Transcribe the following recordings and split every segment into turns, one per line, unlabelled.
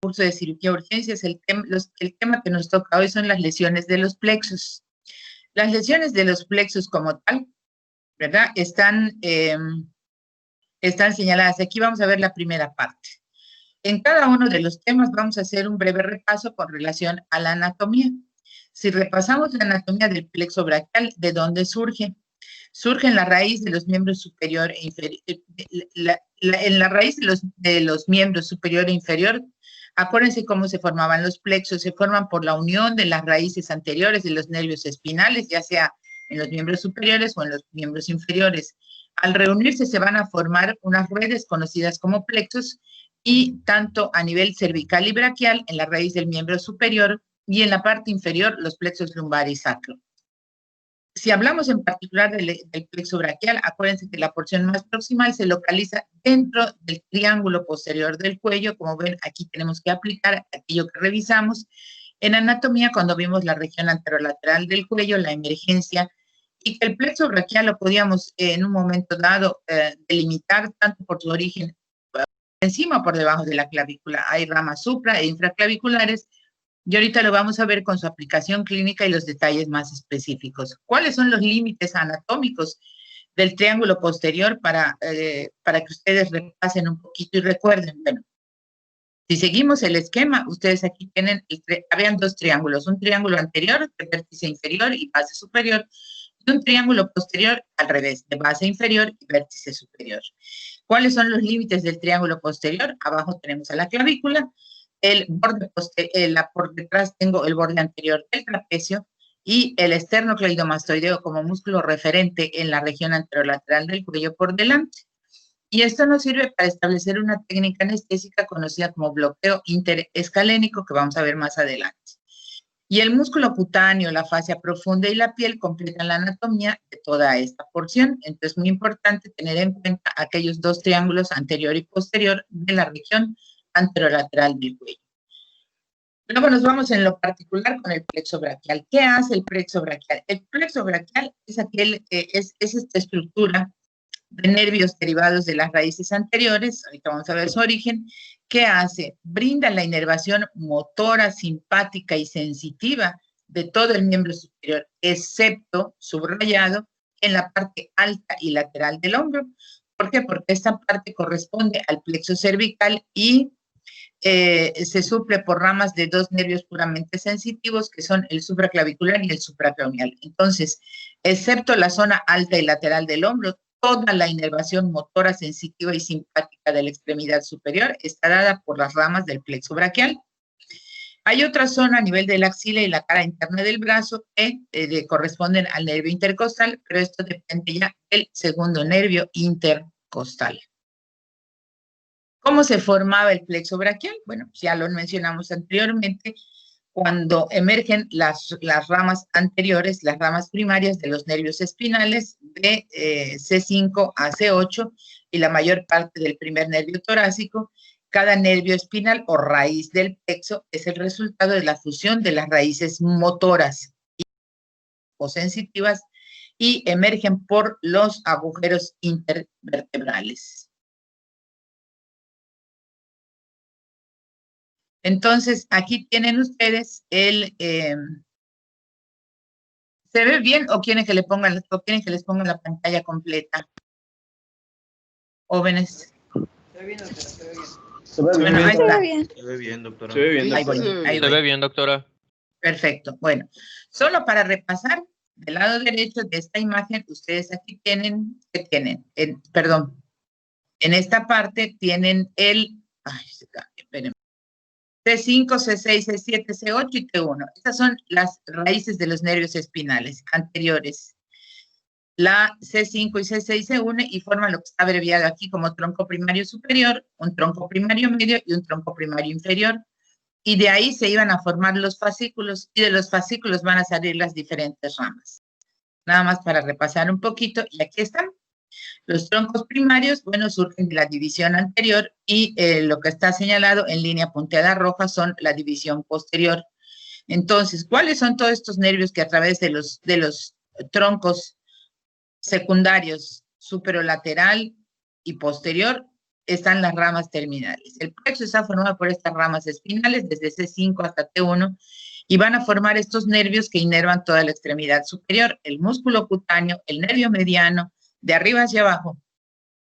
curso de cirugía urgencias, el tema que nos toca hoy son las lesiones de los plexos. Las lesiones de los plexos como tal, ¿verdad? Están señaladas. Aquí vamos a ver la primera parte. En cada uno de los temas vamos a hacer un breve repaso con relación a la anatomía. Si repasamos la anatomía del plexo braquial, ¿de dónde surge? Surge en la raíz de los miembros superior e inferior. En la raíz de los miembros superior e inferior, acuérdense cómo se formaban los plexos. Se forman por la unión de las raíces anteriores de los nervios espinales, ya sea en los miembros superiores o en los miembros inferiores. Al reunirse se van a formar unas redes conocidas como plexos, y tanto a nivel cervical y braquial, en la raíz del miembro superior, y en la parte inferior, los plexos lumbar y sacro. Si hablamos en particular del plexo braquial, acuérdense que la porción más proximal se localiza dentro del triángulo posterior del cuello. Como ven, aquí tenemos que aplicar aquello que revisamos en anatomía cuando vimos la región anterolateral del cuello, la emergencia, y que el plexo braquial lo podíamos en un momento dado delimitar tanto por su origen encima o por debajo de la clavícula. Hay ramas supra e infraclaviculares, y ahorita lo vamos a ver con su aplicación clínica y los detalles más específicos. ¿Cuáles son los límites anatómicos del triángulo posterior para que ustedes repasen un poquito y recuerden? Bueno, si seguimos el esquema, ustedes aquí tienen, habían dos triángulos, un triángulo anterior de vértice inferior y base superior, y un triángulo posterior al revés, de base inferior y vértice superior. ¿Cuáles son los límites del triángulo posterior? Abajo tenemos a la clavícula. El borde por detrás tengo el borde anterior del trapecio y el esternocleidomastoideo como músculo referente en la región anterolateral del cuello por delante. Y esto nos sirve para establecer una técnica anestésica conocida como bloqueo interescalénico, que vamos a ver más adelante. Y el músculo cutáneo, la fascia profunda y la piel completan la anatomía de toda esta porción. Entonces, muy importante tener en cuenta aquellos dos triángulos anterior y posterior de la región anterolateral del cuello. Luego nos vamos en lo particular con el plexo braquial. ¿Qué hace el plexo braquial? El plexo braquial es esta estructura de nervios derivados de las raíces anteriores. Ahorita vamos a ver su origen. ¿Qué hace? Brinda la inervación motora, simpática y sensitiva de todo el miembro superior, excepto, subrayado, en la parte alta y lateral del hombro. ¿Por qué? Porque esta parte corresponde al plexo cervical y se suple por ramas de dos nervios puramente sensitivos, que son el supraclavicular y el supracraneal. Entonces, excepto la zona alta y lateral del hombro, toda la inervación motora, sensitiva y simpática de la extremidad superior está dada por las ramas del plexo braquial. Hay otra zona a nivel de la axila y la cara interna del brazo que corresponden al nervio intercostal, pero esto depende ya del segundo nervio intercostal. ¿Cómo se formaba el plexo braquial? Bueno, ya lo mencionamos anteriormente, cuando emergen las ramas anteriores, las ramas primarias de los nervios espinales de C5 a C8 y la mayor parte del primer nervio torácico. Cada nervio espinal o raíz del plexo es el resultado de la fusión de las raíces motoras o sensitivas y emergen por los agujeros intervertebrales. Entonces, aquí tienen ustedes ¿se ve bien o quieren que les ponga la pantalla completa? Jóvenes.
Se ve bien, doctora, se ve bien.
Se ve bien.
Bueno, ahí está.
Se ve bien, doctora.
Se ve bien,
Ahí voy,
doctora.
ahí
Se ve
voy.
bien, doctora.
Perfecto. Bueno, solo para repasar, del lado derecho de esta imagen, ustedes aquí tienen, ¿qué tienen? Perdón, en esta parte tienen espérenme. C5, C6, C7, C8 y T1. Estas son las raíces de los nervios espinales anteriores. La C5 y C6 se unen y forman lo que está abreviado aquí como tronco primario superior, un tronco primario medio y un tronco primario inferior. Y de ahí se iban a formar los fascículos y de los fascículos van a salir las diferentes ramas. Nada más para repasar un poquito, y aquí están. Los troncos primarios, bueno, surgen de la división anterior y lo que está señalado en línea punteada roja son la división posterior. Entonces, ¿cuáles son todos estos nervios que a través de los troncos secundarios, superolateral y posterior, están las ramas terminales. El plexo está formado por estas ramas espinales, desde C5 hasta T1, y van a formar estos nervios que inervan toda la extremidad superior, el músculo cutáneo, el nervio mediano, de arriba hacia abajo,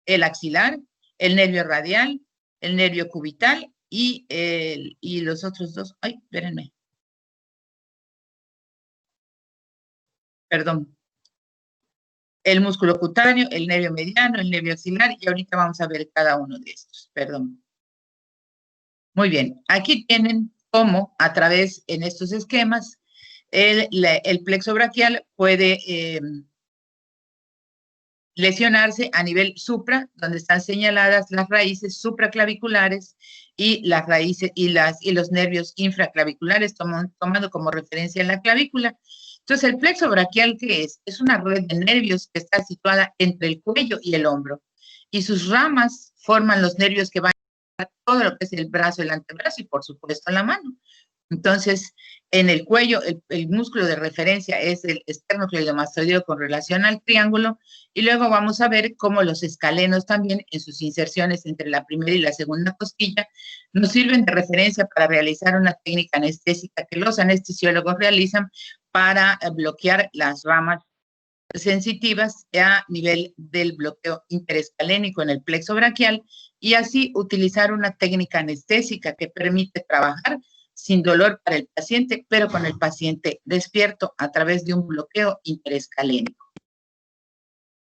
el axilar, el nervio radial, el nervio cubital y los otros dos. Ay, espérenme. Perdón. El músculo cutáneo, el nervio mediano, el nervio axilar, y ahorita vamos a ver cada uno de estos. Perdón. Muy bien. Aquí tienen cómo, a través, en estos esquemas, el plexo braquial puede lesionarse a nivel supra, donde están señaladas las raíces supraclaviculares y las raíces y los nervios infraclaviculares, tomando como referencia la clavícula. Entonces, el plexo braquial, ¿qué es? Es una red de nervios que está situada entre el cuello y el hombro, y sus ramas forman los nervios que van a todo lo que es el brazo, el antebrazo y, por supuesto, la mano. Entonces, en el cuello, el músculo de referencia es el esternocleidomastoideo con relación al triángulo, y luego vamos a ver cómo los escalenos también, en sus inserciones entre la primera y la segunda costilla, nos sirven de referencia para realizar una técnica anestésica que los anestesiólogos realizan para bloquear las ramas sensitivas a nivel del bloqueo interescalénico en el plexo braquial, y así utilizar una técnica anestésica que permite trabajar sin dolor para el paciente, pero con el paciente despierto a través de un bloqueo interescalénico.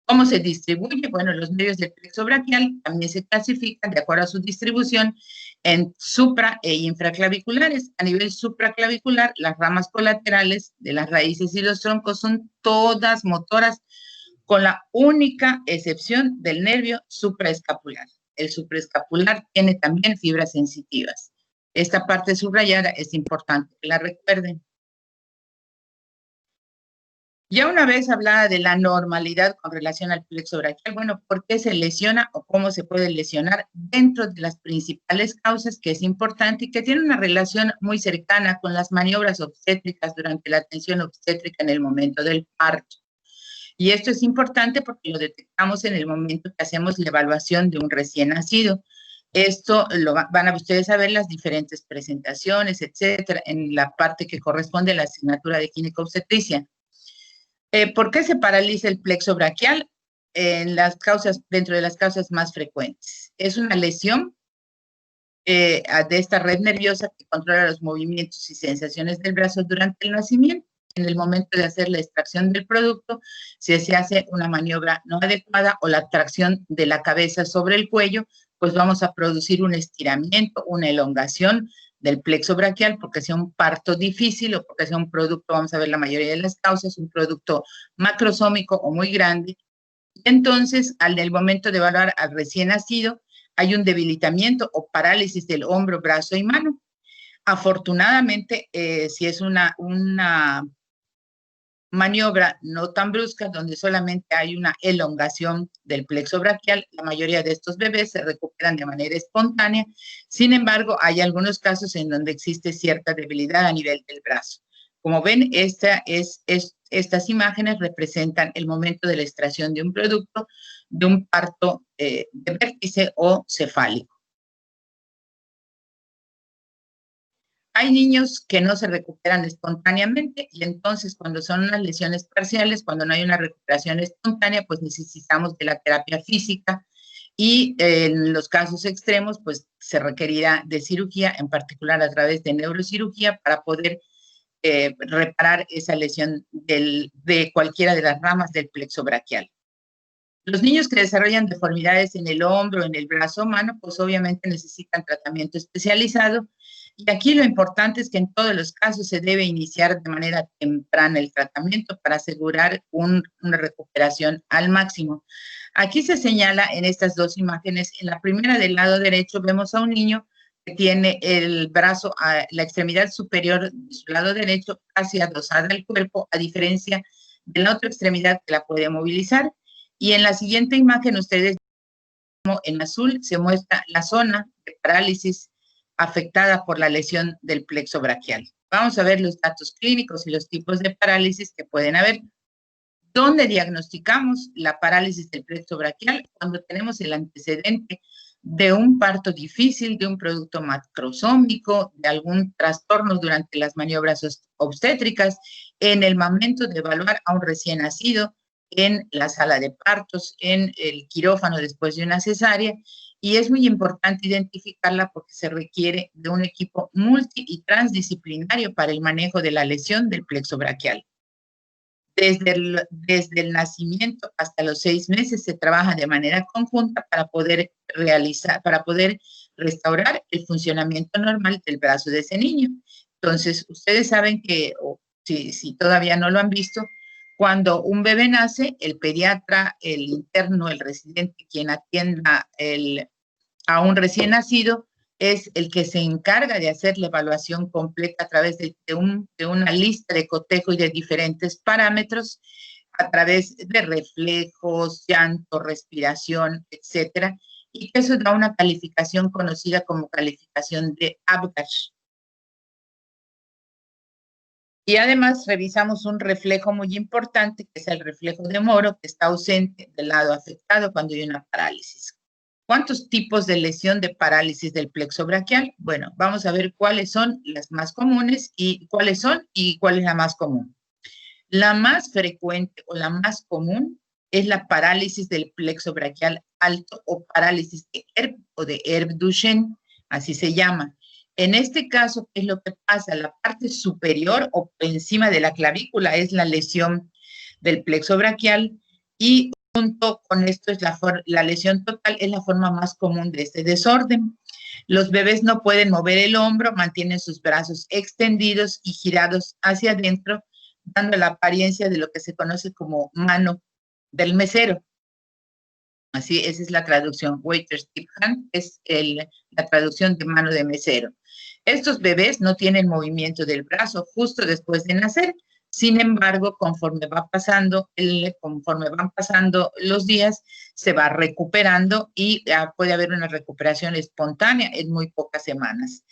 ¿Cómo se distribuye? Bueno, los nervios del plexo braquial también se clasifican de acuerdo a su distribución en supra e infraclaviculares. A nivel supraclavicular, las ramas colaterales de las raíces y los troncos son todas motoras, con la única excepción del nervio supraescapular. El supraescapular tiene también fibras sensitivas. Esta parte subrayada es importante que la recuerden. Ya una vez hablada de la normalidad con relación al plexo braquial, bueno, ¿por qué se lesiona o cómo se puede lesionar? Dentro de las principales causas, que es importante y que tiene una relación muy cercana con las maniobras obstétricas durante la atención obstétrica en el momento del parto. Y esto es importante porque lo detectamos en el momento que hacemos la evaluación de un recién nacido. Esto van a ustedes a ver las diferentes presentaciones, etcétera, en la parte que corresponde a la asignatura de ginecobstetricia. ¿Por qué se paraliza el plexo braquial? Dentro de las causas más frecuentes. Es una lesión de esta red nerviosa que controla los movimientos y sensaciones del brazo durante el nacimiento. En el momento de hacer la extracción del producto, si se hace una maniobra no adecuada o la tracción de la cabeza sobre el cuello, pues vamos a producir un estiramiento, una elongación del plexo braquial, porque sea un parto difícil o porque sea un producto, vamos a ver la mayoría de las causas, un producto macrosómico o muy grande. Entonces, al momento de evaluar al recién nacido, hay un debilitamiento o parálisis del hombro, brazo y mano. Afortunadamente, si es una maniobra no tan brusca, donde solamente hay una elongación del plexo braquial, la mayoría de estos bebés se recuperan de manera espontánea. Sin embargo, hay algunos casos en donde existe cierta debilidad a nivel del brazo. Como ven, estas imágenes representan el momento de la extracción de un producto de un parto de vértice o cefálico. Hay niños que no se recuperan espontáneamente, y entonces cuando son unas lesiones parciales, cuando no hay una recuperación espontánea, pues necesitamos de la terapia física, y en los casos extremos, pues se requerirá de cirugía, en particular a través de neurocirugía, para poder reparar esa lesión de cualquiera de las ramas del plexo braquial. Los niños que desarrollan deformidades en el hombro, en el brazo o mano, pues obviamente necesitan tratamiento especializado. Y aquí lo importante es que en todos los casos se debe iniciar de manera temprana el tratamiento para asegurar una recuperación al máximo. Aquí se señala en estas dos imágenes. En la primera, del lado derecho, vemos a un niño que tiene el brazo, la extremidad superior de su lado derecho casi adosada al cuerpo, a diferencia de la otra extremidad que la puede movilizar. Y en la siguiente imagen, ustedes ven en azul se muestra la zona de parálisis afectada por la lesión del plexo braquial. Vamos a ver los datos clínicos y los tipos de parálisis que pueden haber. ¿Dónde diagnosticamos la parálisis del plexo braquial? Cuando tenemos el antecedente de un parto difícil, de un producto macrosómico, de algún trastorno durante las maniobras obstétricas, en el momento de evaluar a un recién nacido, en la sala de partos, en el quirófano después de una cesárea, y es muy importante identificarla porque se requiere de un equipo multi y transdisciplinario para el manejo de la lesión del plexo braquial. Desde el nacimiento hasta los 6 meses se trabaja de manera conjunta para poder restaurar el funcionamiento normal del brazo de ese niño. Entonces, ustedes saben que, si todavía no lo han visto, cuando un bebé nace, el pediatra, el interno, el residente, quien atienda a un recién nacido, es el que se encarga de hacer la evaluación completa a través de una lista de cotejo y de diferentes parámetros, a través de reflejos, llanto, respiración, etcétera, y que eso da una calificación conocida como calificación de Apgar. Y además revisamos un reflejo muy importante, que es el reflejo de Moro, que está ausente del lado afectado cuando hay una parálisis. ¿Cuántos tipos de lesión de parálisis del plexo braquial? Bueno, vamos a ver cuáles son las más comunes y cuál es la más común. La más frecuente o la más común es la parálisis del plexo braquial alto o parálisis de Erb o de Erb-Duchenne, así se llama. En este caso, ¿qué es lo que pasa? La parte superior o por encima de la clavícula es la lesión del plexo braquial y junto con esto es la lesión total, es la forma más común de este desorden. Los bebés no pueden mover el hombro, mantienen sus brazos extendidos y girados hacia adentro, dando la apariencia de lo que se conoce como mano del mesero. Así, esa es la traducción. Waiter's tip hand es la traducción de mano de mesero. Estos bebés no tienen movimiento del brazo justo después de nacer. Sin embargo, conforme van pasando los días, se va recuperando y puede haber una recuperación espontánea en muy pocas semanas.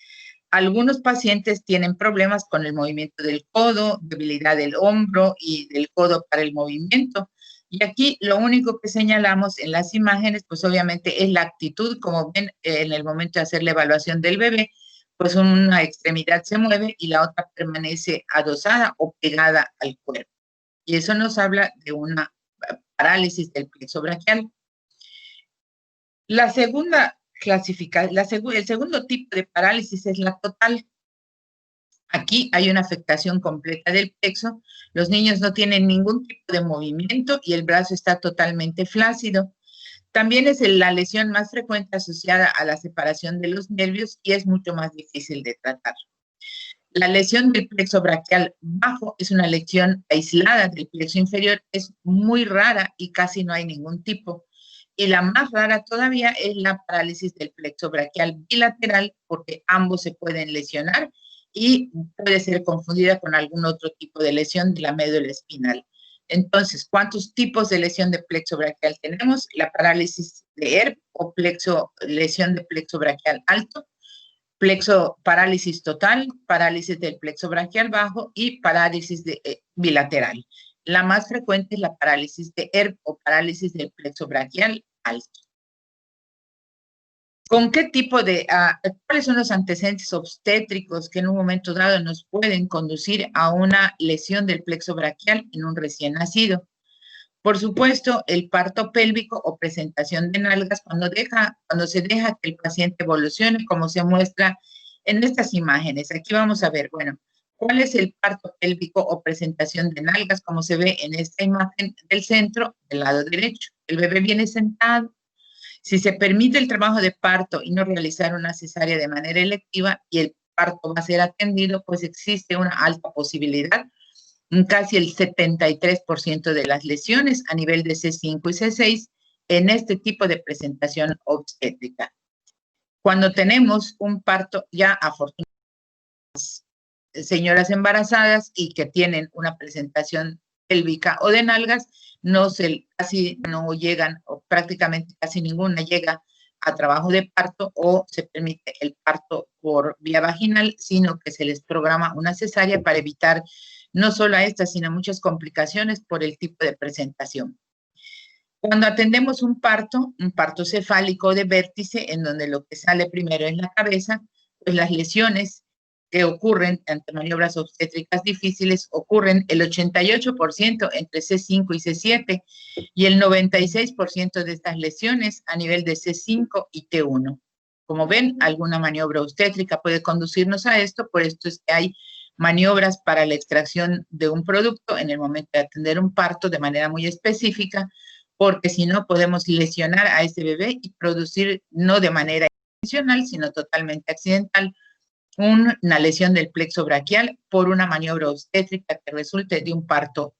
Algunos pacientes tienen problemas con el movimiento del codo, debilidad del hombro y del codo para el movimiento. Y aquí lo único que señalamos en las imágenes, pues obviamente es la actitud, como ven en el momento de hacer la evaluación del bebé, pues una extremidad se mueve y la otra permanece adosada o pegada al cuerpo. Y eso nos habla de una parálisis del plexo braquial. El segundo tipo de parálisis es la total. Aquí hay una afectación completa del plexo. Los niños no tienen ningún tipo de movimiento y el brazo está totalmente flácido. También es la lesión más frecuente asociada a la separación de los nervios y es mucho más difícil de tratar. La lesión del plexo braquial bajo es una lesión aislada del plexo inferior, es muy rara y casi no hay ningún tipo. Y la más rara todavía es la parálisis del plexo braquial bilateral, porque ambos se pueden lesionar y puede ser confundida con algún otro tipo de lesión de la médula espinal. Entonces, ¿cuántos tipos de lesión de plexo braquial tenemos? La parálisis de Erb o lesión de plexo braquial alto, parálisis total, parálisis del plexo braquial bajo y parálisis bilateral. La más frecuente es la parálisis de Erb o parálisis del plexo braquial alto. ¿Con qué tipo cuáles son los antecedentes obstétricos que en un momento dado nos pueden conducir a una lesión del plexo braquial en un recién nacido? Por supuesto, el parto pélvico o presentación de nalgas cuando se deja que el paciente evolucione, como se muestra en estas imágenes. Aquí vamos a ver, bueno, ¿cuál es el parto pélvico o presentación de nalgas? Como se ve en esta imagen del centro, del lado derecho. El bebé viene sentado. Si se permite el trabajo de parto y no realizar una cesárea de manera electiva y el parto va a ser atendido, pues existe una alta posibilidad, casi el 73% de las lesiones a nivel de C5 y C6 en este tipo de presentación obstétrica. Cuando tenemos un parto ya afortunadamente, señoras embarazadas y que tienen una presentación pélvica o de nalgas, casi no llegan, o prácticamente casi ninguna llega a trabajo de parto o se permite el parto por vía vaginal, sino que se les programa una cesárea para evitar no solo a estas, sino muchas complicaciones por el tipo de presentación. Cuando atendemos un parto cefálico de vértice, en donde lo que sale primero es la cabeza, pues las lesiones que ocurren ante maniobras obstétricas difíciles ocurren el 88% entre C5 y C7 y el 96% de estas lesiones a nivel de C5 y T1. Como ven, alguna maniobra obstétrica puede conducirnos a esto, por esto es que hay maniobras para la extracción de un producto en el momento de atender un parto de manera muy específica, porque si no podemos lesionar a ese bebé y producir, no de manera intencional, sino totalmente accidental, una lesión del plexo braquial por una maniobra obstétrica que resulte de un parto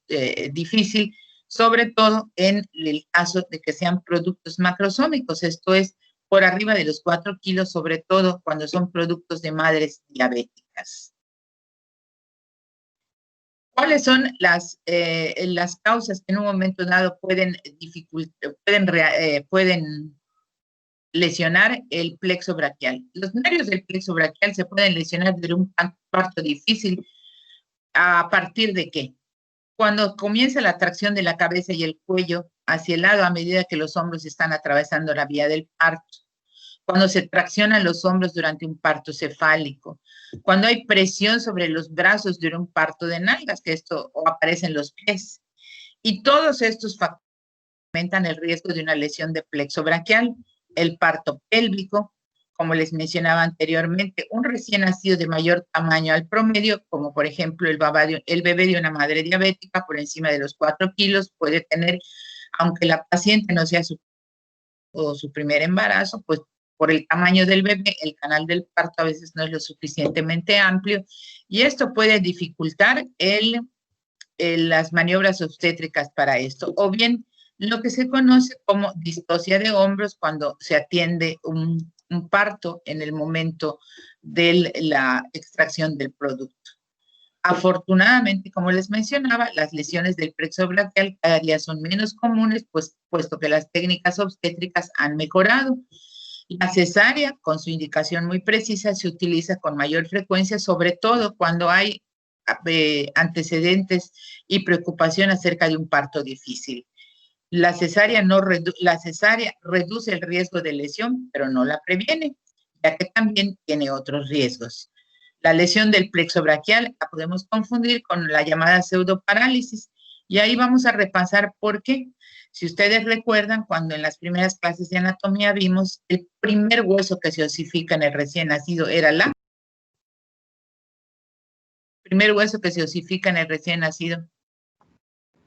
difícil, sobre todo en el caso de que sean productos macrosómicos, esto es, por arriba de los 4 kilos, sobre todo cuando son productos de madres diabéticas. ¿Cuáles son las causas que en un momento dado pueden lesionar el plexo braquial? Los nervios del plexo braquial se pueden lesionar de un parto difícil. ¿A partir de qué? Cuando comienza la tracción de la cabeza y el cuello hacia el lado a medida que los hombros están atravesando la vía del parto, cuando se traccionan los hombros durante un parto cefálico, cuando hay presión sobre los brazos durante un parto de nalgas, que esto o aparece en los pies. Y todos estos factores aumentan el riesgo de una lesión de plexo braquial, el parto pélvico, como les mencionaba anteriormente, un recién nacido de mayor tamaño al promedio, como por ejemplo el bebé de una madre diabética por encima de los 4 kilos, puede tener, aunque la paciente no sea su primer embarazo, pues por el tamaño del bebé, el canal del parto a veces no es lo suficientemente amplio y esto puede dificultar las maniobras obstétricas para esto. O bien lo que se conoce como distocia de hombros cuando se atiende un parto en el momento de la extracción del producto. Afortunadamente, como les mencionaba, las lesiones del plexo braquial cada día son menos comunes, puesto que las técnicas obstétricas han mejorado. La cesárea, con su indicación muy precisa, se utiliza con mayor frecuencia, sobre todo cuando hay antecedentes y preocupación acerca de un parto difícil. La cesárea reduce el riesgo de lesión, pero no la previene, ya que también tiene otros riesgos. La lesión del plexo braquial la podemos confundir con la llamada pseudoparálisis, y ahí vamos a repasar por qué. Si ustedes recuerdan, cuando en las primeras clases de anatomía vimos el primer hueso que se osifica en el recién nacido era el primer hueso que se osifica en el recién nacido.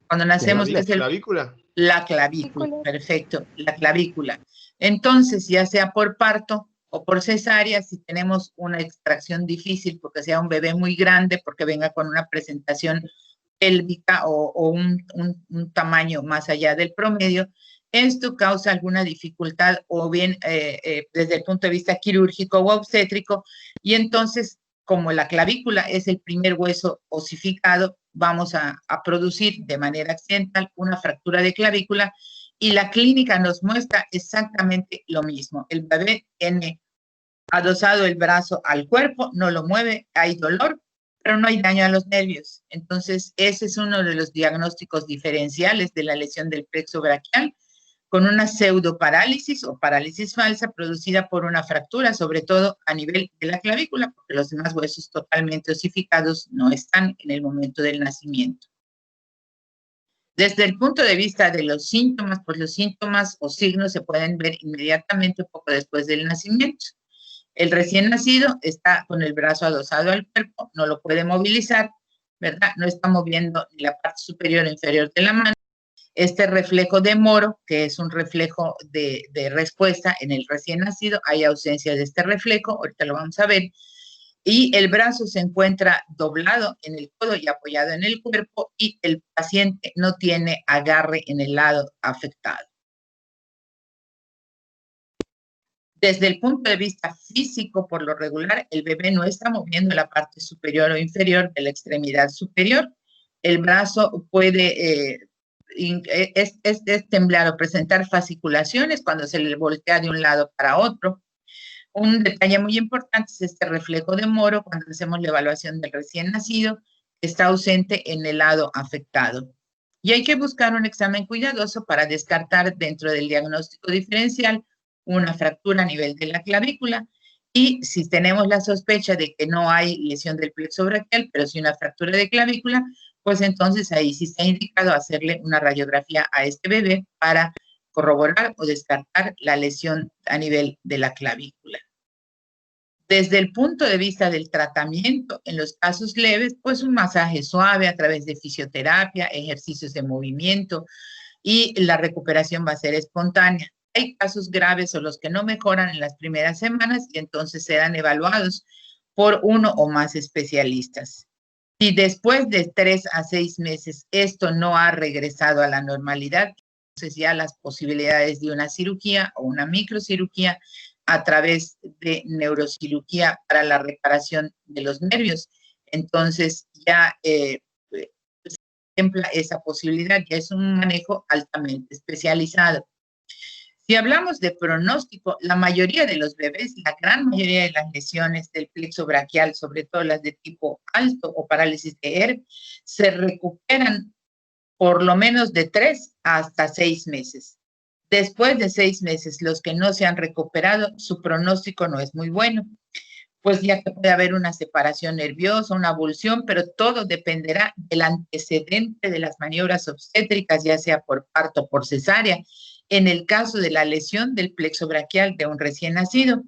Cuando nacemos
¿La
es el
clavícula?
La clavícula, perfecto, la clavícula. Entonces, ya sea por parto o por cesárea, si tenemos una extracción difícil, porque sea un bebé muy grande, porque venga con una presentación pélvica o un tamaño más allá del promedio, esto causa alguna dificultad o bien desde el punto de vista quirúrgico o obstétrico, y entonces, como la clavícula es el primer hueso osificado, vamos a producir de manera accidental una fractura de clavícula y la clínica nos muestra exactamente lo mismo. El bebé tiene adosado el brazo al cuerpo, no lo mueve, hay dolor, pero no hay daño a los nervios. Entonces, ese es uno de los diagnósticos diferenciales de la lesión del plexo braquial, con una pseudoparálisis o parálisis falsa producida por una fractura, sobre todo a nivel de la clavícula, porque los demás huesos totalmente osificados no están en el momento del nacimiento. Desde el punto de vista de los síntomas, pues los síntomas o signos se pueden ver inmediatamente poco después del nacimiento. El recién nacido está con el brazo adosado al cuerpo, no lo puede movilizar, ¿verdad? No está moviendo ni la parte superior o inferior de la mano. Este reflejo de Moro, que es un reflejo de respuesta en el recién nacido, hay ausencia de este reflejo, ahorita lo vamos a ver, y el brazo se encuentra doblado en el codo y apoyado en el cuerpo, y el paciente no tiene agarre en el lado afectado. Desde el punto de vista físico, por lo regular, el bebé no está moviendo la parte superior o inferior de la extremidad superior. El brazo puede es temblar o presentar fasciculaciones cuando se le voltea de un lado para otro. Un detalle muy importante es este reflejo de Moro cuando hacemos la evaluación del recién nacido, que está ausente en el lado afectado. Y hay que buscar un examen cuidadoso para descartar dentro del diagnóstico diferencial una fractura a nivel de la clavícula. Y si tenemos la sospecha de que no hay lesión del plexo braquial, pero sí una fractura de clavícula, pues entonces ahí sí está indicado hacerle una radiografía a este bebé para corroborar o descartar la lesión a nivel de la clavícula. Desde el punto de vista del tratamiento, en los casos leves, pues un masaje suave a través de fisioterapia, ejercicios de movimiento y la recuperación va a ser espontánea. Hay casos graves o los que no mejoran en las primeras semanas y entonces serán evaluados por uno o más especialistas. Si después de 3 a 6 meses esto no ha regresado a la normalidad, entonces ya las posibilidades de una cirugía o una microcirugía a través de neurocirugía para la reparación de los nervios. Entonces ya se contempla esa posibilidad, ya es un manejo altamente especializado. Si hablamos de pronóstico, la mayoría de los bebés, la gran mayoría de las lesiones del plexo braquial, sobre todo las de tipo alto o parálisis de ERB, se recuperan por lo menos de 3 hasta 6 meses. Después de 6 meses, los que no se han recuperado, su pronóstico no es muy bueno, pues ya que puede haber una separación nerviosa, una abulsión, pero todo dependerá del antecedente de las maniobras obstétricas, ya sea por parto o por cesárea, en el caso de la lesión del plexo braquial de un recién nacido.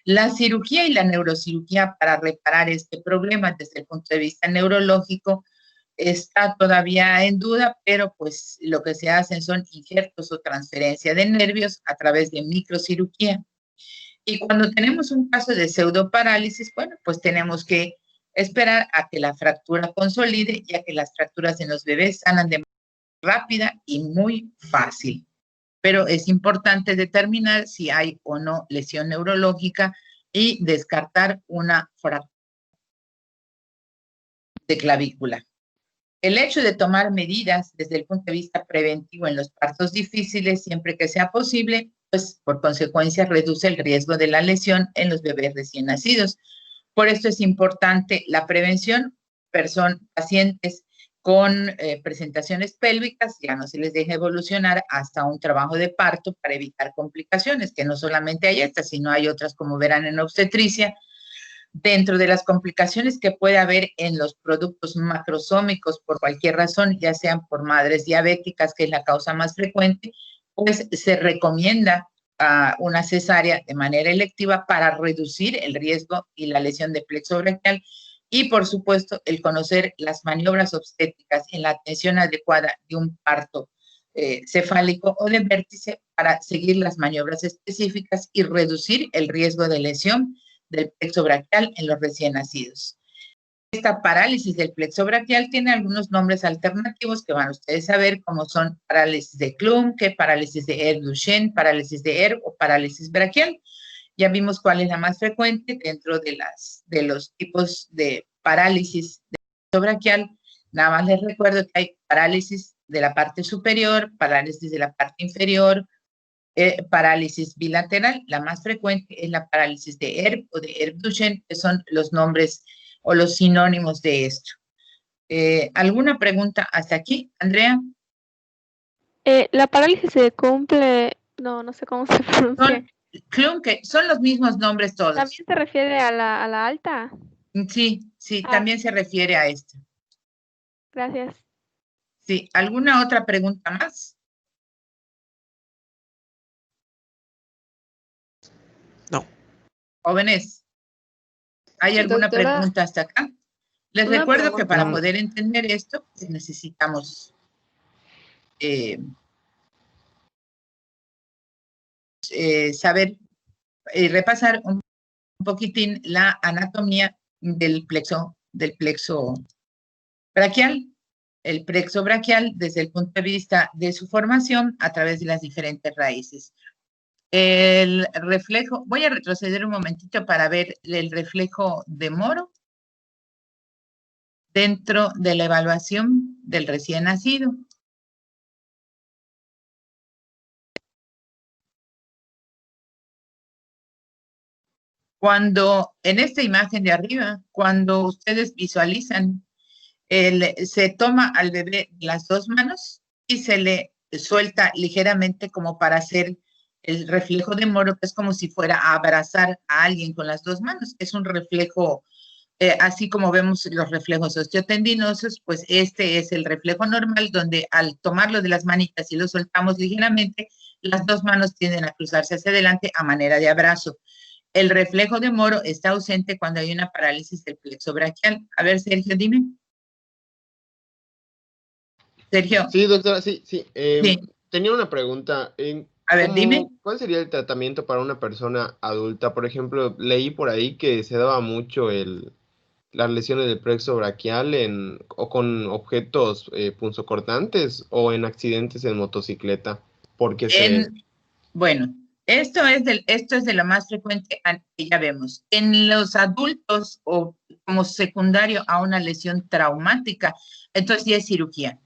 La cirugía y la neurocirugía para reparar este problema desde el punto de vista neurológico está todavía en duda, pero pues lo que se hacen son injertos o transferencia de nervios a través de microcirugía. Y cuando tenemos un caso de pseudoparálisis, bueno, pues tenemos que esperar a que la fractura consolide, ya que las fracturas en los bebés sanan de manera rápida y muy fácil. Pero es importante determinar si hay o no lesión neurológica y descartar una fractura de clavícula. El hecho de tomar medidas desde el punto de vista preventivo en los partos difíciles, siempre que sea posible, pues por consecuencia reduce el riesgo de la lesión en los bebés recién nacidos. Por esto es importante la prevención. Pacientes con presentaciones pélvicas, ya no se les deja evolucionar hasta un trabajo de parto para evitar complicaciones, que no solamente hay estas, sino hay otras, como verán en obstetricia. Dentro de las complicaciones que puede haber en los productos macrosómicos por cualquier razón, ya sean por madres diabéticas, que es la causa más frecuente, pues se recomienda una cesárea de manera electiva para reducir el riesgo y la lesión de plexo braquial y, por supuesto, el conocer las maniobras obstétricas en la atención adecuada de un parto cefálico o de vértice para seguir las maniobras específicas y reducir el riesgo de lesión del plexo braquial en los recién nacidos. Esta parálisis del plexo braquial tiene algunos nombres alternativos que van ustedes a ver, como son parálisis de Klumpke, parálisis de Erb-Duchenne, parálisis de Erb o parálisis braquial. Ya vimos cuál es la más frecuente dentro de los tipos de parálisis del plexo braquial. Nada más les recuerdo que hay parálisis de la parte superior, parálisis de la parte inferior, parálisis bilateral. La más frecuente es la parálisis de Erb o de Erb-Duchenne, que son los nombres o los sinónimos de esto. ¿Alguna pregunta hasta aquí, Andrea?
La parálisis se cumple, no sé cómo se pronuncia.
Son los mismos nombres todos.
¿También se refiere a la alta?
Sí, también se refiere a esto.
Gracias.
Sí, ¿alguna otra pregunta más?
No.
Jóvenes, ¿hay alguna pregunta hasta acá? Les recuerdo que para poder entender esto, pues necesitamos saber y repasar un poquitín la anatomía del plexo braquial. El plexo braquial desde el punto de vista de su formación a través de las diferentes raíces. El reflejo, voy a retroceder un momentito para ver el reflejo de Moro dentro de la evaluación del recién nacido. Cuando, en esta imagen de arriba, cuando ustedes visualizan Se toma al bebé las dos manos y se le suelta ligeramente como para hacer el reflejo de Moro, que es como si fuera a abrazar a alguien con las dos manos. Es un reflejo, así como vemos los reflejos osteotendinosos, pues este es el reflejo normal, donde al tomarlo de las manitas y lo soltamos ligeramente, las dos manos tienden a cruzarse hacia adelante a manera de abrazo. El reflejo de Moro está ausente cuando hay una parálisis del plexo braquial. A ver, Sergio, dime. Sergio.
Sí, doctora, sí.
Sí.
Tenía una pregunta.
A ver, dime.
¿Cuál sería el tratamiento para una persona adulta? Por ejemplo, leí por ahí que se daba mucho las lesiones del plexo braquial o con objetos punzocortantes o en accidentes en motocicleta, porque
Bueno, esto es de lo más frecuente que ya vemos. En los adultos o como secundario a una lesión traumática, entonces ya es cirugía.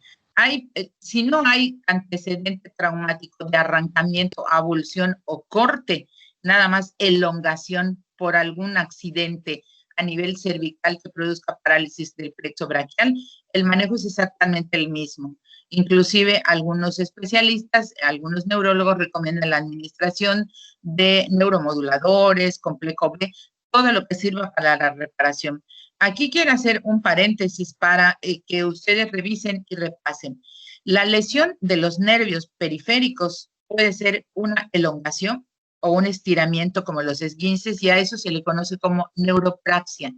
Si no hay antecedente traumático de arrancamiento, abulsión o corte, nada más elongación por algún accidente a nivel cervical que produzca parálisis del plexo braquial, el manejo es exactamente el mismo. Inclusive algunos especialistas, algunos neurólogos recomiendan la administración de neuromoduladores, complejo B, todo lo que sirva para la reparación. Aquí quiero hacer un paréntesis para que ustedes revisen y repasen. La lesión de los nervios periféricos puede ser una elongación o un estiramiento como los esguinces y a eso se le conoce como neuropraxia.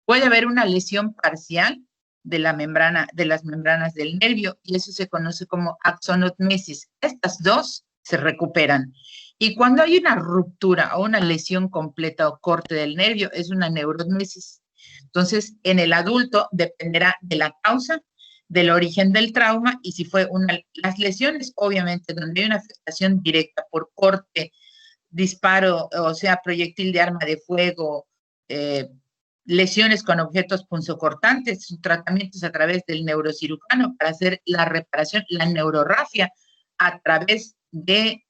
Puede haber una lesión parcial de la membrana, de las membranas del nervio, y eso se conoce como axonotmesis. Estas dos se recuperan. Y cuando hay una ruptura o una lesión completa o corte del nervio, es una neurotmesis. Entonces, en el adulto dependerá de la causa, del origen del trauma, y si fue las lesiones, obviamente, donde hay una afectación directa por corte, disparo, o sea, proyectil de arma de fuego, lesiones con objetos punzocortantes, sus tratamientos a través del neurocirujano para hacer la reparación, la neurorrafia a través de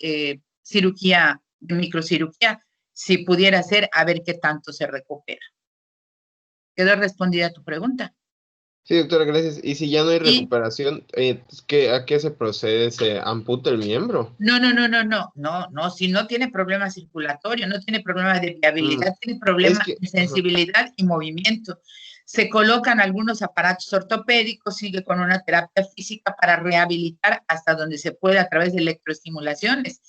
cirugía, de microcirugía, si pudiera ser, a ver qué tanto se recupera. ¿Quedó respondida tu pregunta?
Sí, doctora, gracias. Y si ya no hay recuperación, ¿a qué se procede? ¿Se amputa el miembro?
No, si no tiene problema circulatorio, no tiene problema de viabilidad, tiene problema de sensibilidad y movimiento. Se colocan algunos aparatos ortopédicos, sigue con una terapia física para rehabilitar hasta donde se pueda a través de electroestimulaciones,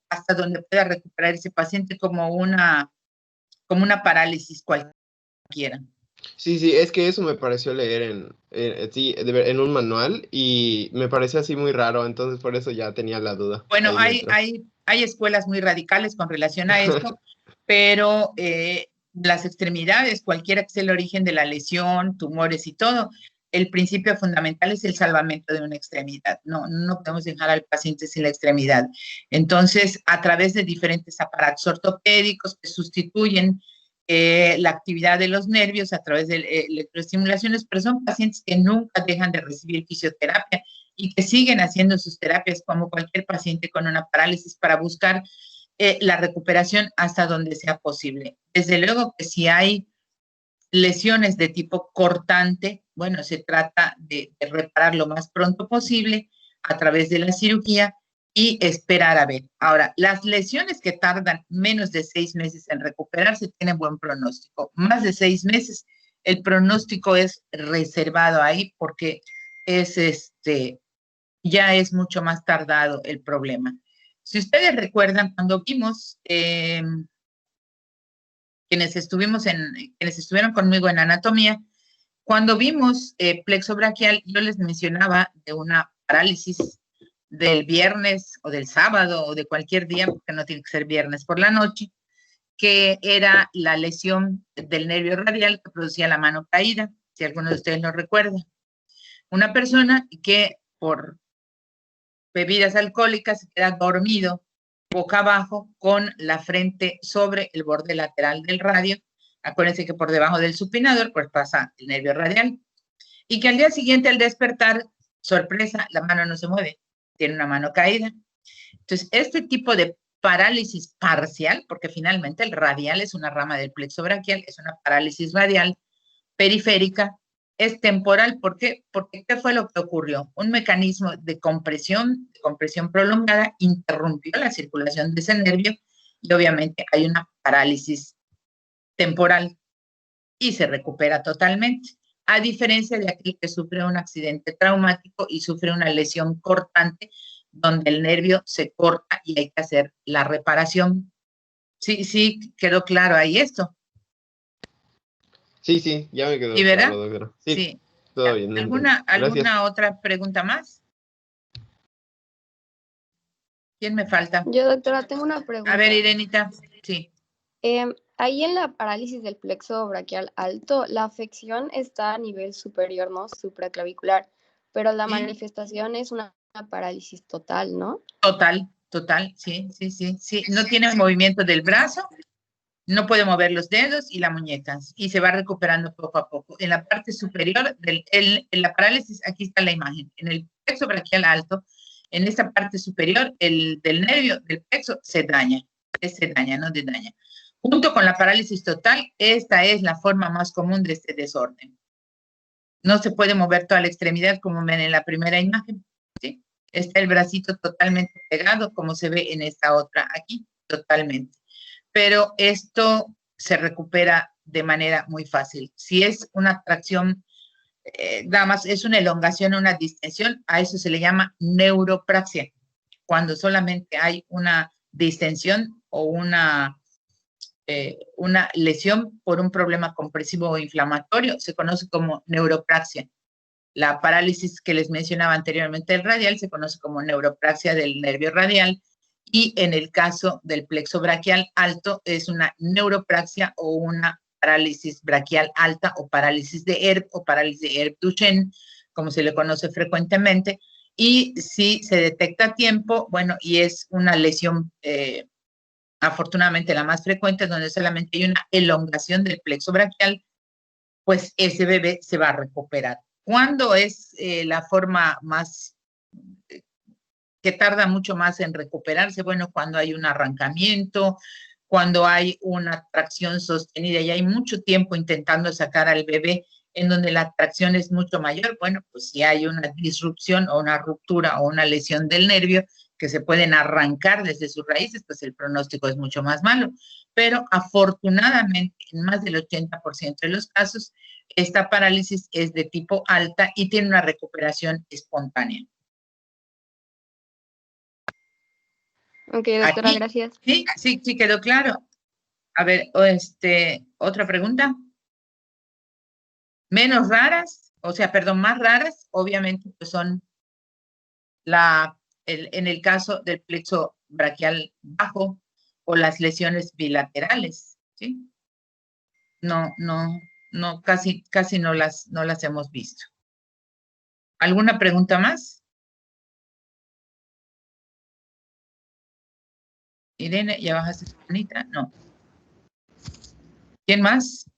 hasta donde pueda recuperar ese paciente como una parálisis cualquiera.
Sí, es que eso me pareció leer en un manual y me pareció así muy raro, entonces por eso ya tenía la duda.
Bueno, hay escuelas muy radicales con relación a esto, pero las extremidades, cualquiera que sea el origen de la lesión, tumores y todo, el principio fundamental es el salvamento de una extremidad. No podemos dejar al paciente sin la extremidad. Entonces, a través de diferentes aparatos ortopédicos que sustituyen la actividad de los nervios a través de electroestimulaciones, pero son pacientes que nunca dejan de recibir fisioterapia y que siguen haciendo sus terapias como cualquier paciente con una parálisis para buscar la recuperación hasta donde sea posible. Desde luego que si hay lesiones de tipo cortante, bueno, se trata de reparar lo más pronto posible a través de la cirugía y esperar a ver. Ahora, las lesiones que tardan menos de 6 meses en recuperarse tienen buen pronóstico. Más de 6 meses, el pronóstico es reservado ahí porque ya es mucho más tardado el problema. Si ustedes recuerdan, cuando vimos, quienes estuvieron conmigo en anatomía, cuando vimos plexo braquial, yo les mencionaba de una parálisis del viernes o del sábado o de cualquier día, porque no tiene que ser viernes por la noche, que era la lesión del nervio radial que producía la mano caída, si alguno de ustedes lo recuerda. Una persona que por bebidas alcohólicas se queda dormido boca abajo con la frente sobre el borde lateral del radio. Acuérdense que por debajo del supinador pues pasa el nervio radial. Y que al día siguiente al despertar, sorpresa, la mano no se mueve, tiene una mano caída. Entonces, este tipo de parálisis parcial, porque finalmente el radial es una rama del plexo braquial, es una parálisis radial, periférica, es temporal. ¿Por qué? Porque ¿qué fue lo que ocurrió? Un mecanismo de compresión prolongada interrumpió la circulación de ese nervio y obviamente hay una parálisis temporal y se recupera totalmente. A diferencia de aquel que sufre un accidente traumático y sufre una lesión cortante, donde el nervio se corta y hay que hacer la reparación. Sí, quedó claro ahí esto.
Sí, ya me quedó
¿Sí, verdad?
claro, doctora. Sí,
Sí.
todo bien.
¿Alguna
Gracias.
otra pregunta más? ¿Quién me falta?
Yo, doctora, tengo una pregunta.
A ver, Irenita. Sí.
Ahí en la parálisis del plexo braquial alto, la afección está a nivel superior, ¿no? Supraclavicular, pero la
Sí.
manifestación es una parálisis total, ¿no?
Total, sí. No tiene movimiento del brazo, no puede mover los dedos y las muñecas y se va recuperando poco a poco. En la parte superior, en la parálisis, aquí está la imagen, en el plexo braquial alto, en esta parte superior, del nervio del plexo se daña, no se daña. Junto con la parálisis total, esta es la forma más común de este desorden. No se puede mover toda la extremidad como ven en la primera imagen, ¿sí? Está el bracito totalmente pegado, como se ve en esta otra aquí, totalmente. Pero esto se recupera de manera muy fácil. Si es una tracción, nada más es una elongación, una distensión, a eso se le llama neuropraxia. Cuando solamente hay una distensión o una lesión por un problema compresivo o inflamatorio, se conoce como neuropraxia. La parálisis que les mencionaba anteriormente del radial se conoce como neuropraxia del nervio radial, y en el caso del plexo braquial alto es una neuropraxia o una parálisis braquial alta o parálisis de Erb o parálisis de Erb-Duchenne, como se le conoce frecuentemente, y si se detecta a tiempo, bueno, y es una lesión afortunadamente la más frecuente, donde solamente hay una elongación del plexo braquial, pues ese bebé se va a recuperar. ¿Cuándo es la forma más que tarda mucho más en recuperarse? Bueno, cuando hay un arrancamiento, cuando hay una tracción sostenida y hay mucho tiempo intentando sacar al bebé en donde la tracción es mucho mayor, bueno, pues si hay una disrupción o una ruptura o una lesión del nervio que se pueden arrancar desde sus raíces, pues el pronóstico es mucho más malo. Pero afortunadamente, en más del 80% de los casos, esta parálisis es de tipo alta y tiene una recuperación espontánea.
Ok, doctora,
Aquí,
gracias.
Sí, quedó claro. A ver, otra pregunta. Menos raras, más raras, obviamente, pues son en el caso del plexo braquial bajo o las lesiones bilaterales, ¿sí? Casi no las hemos visto. ¿Alguna pregunta más? Irene, ¿ya bajaste tu manita? No. ¿Quién más?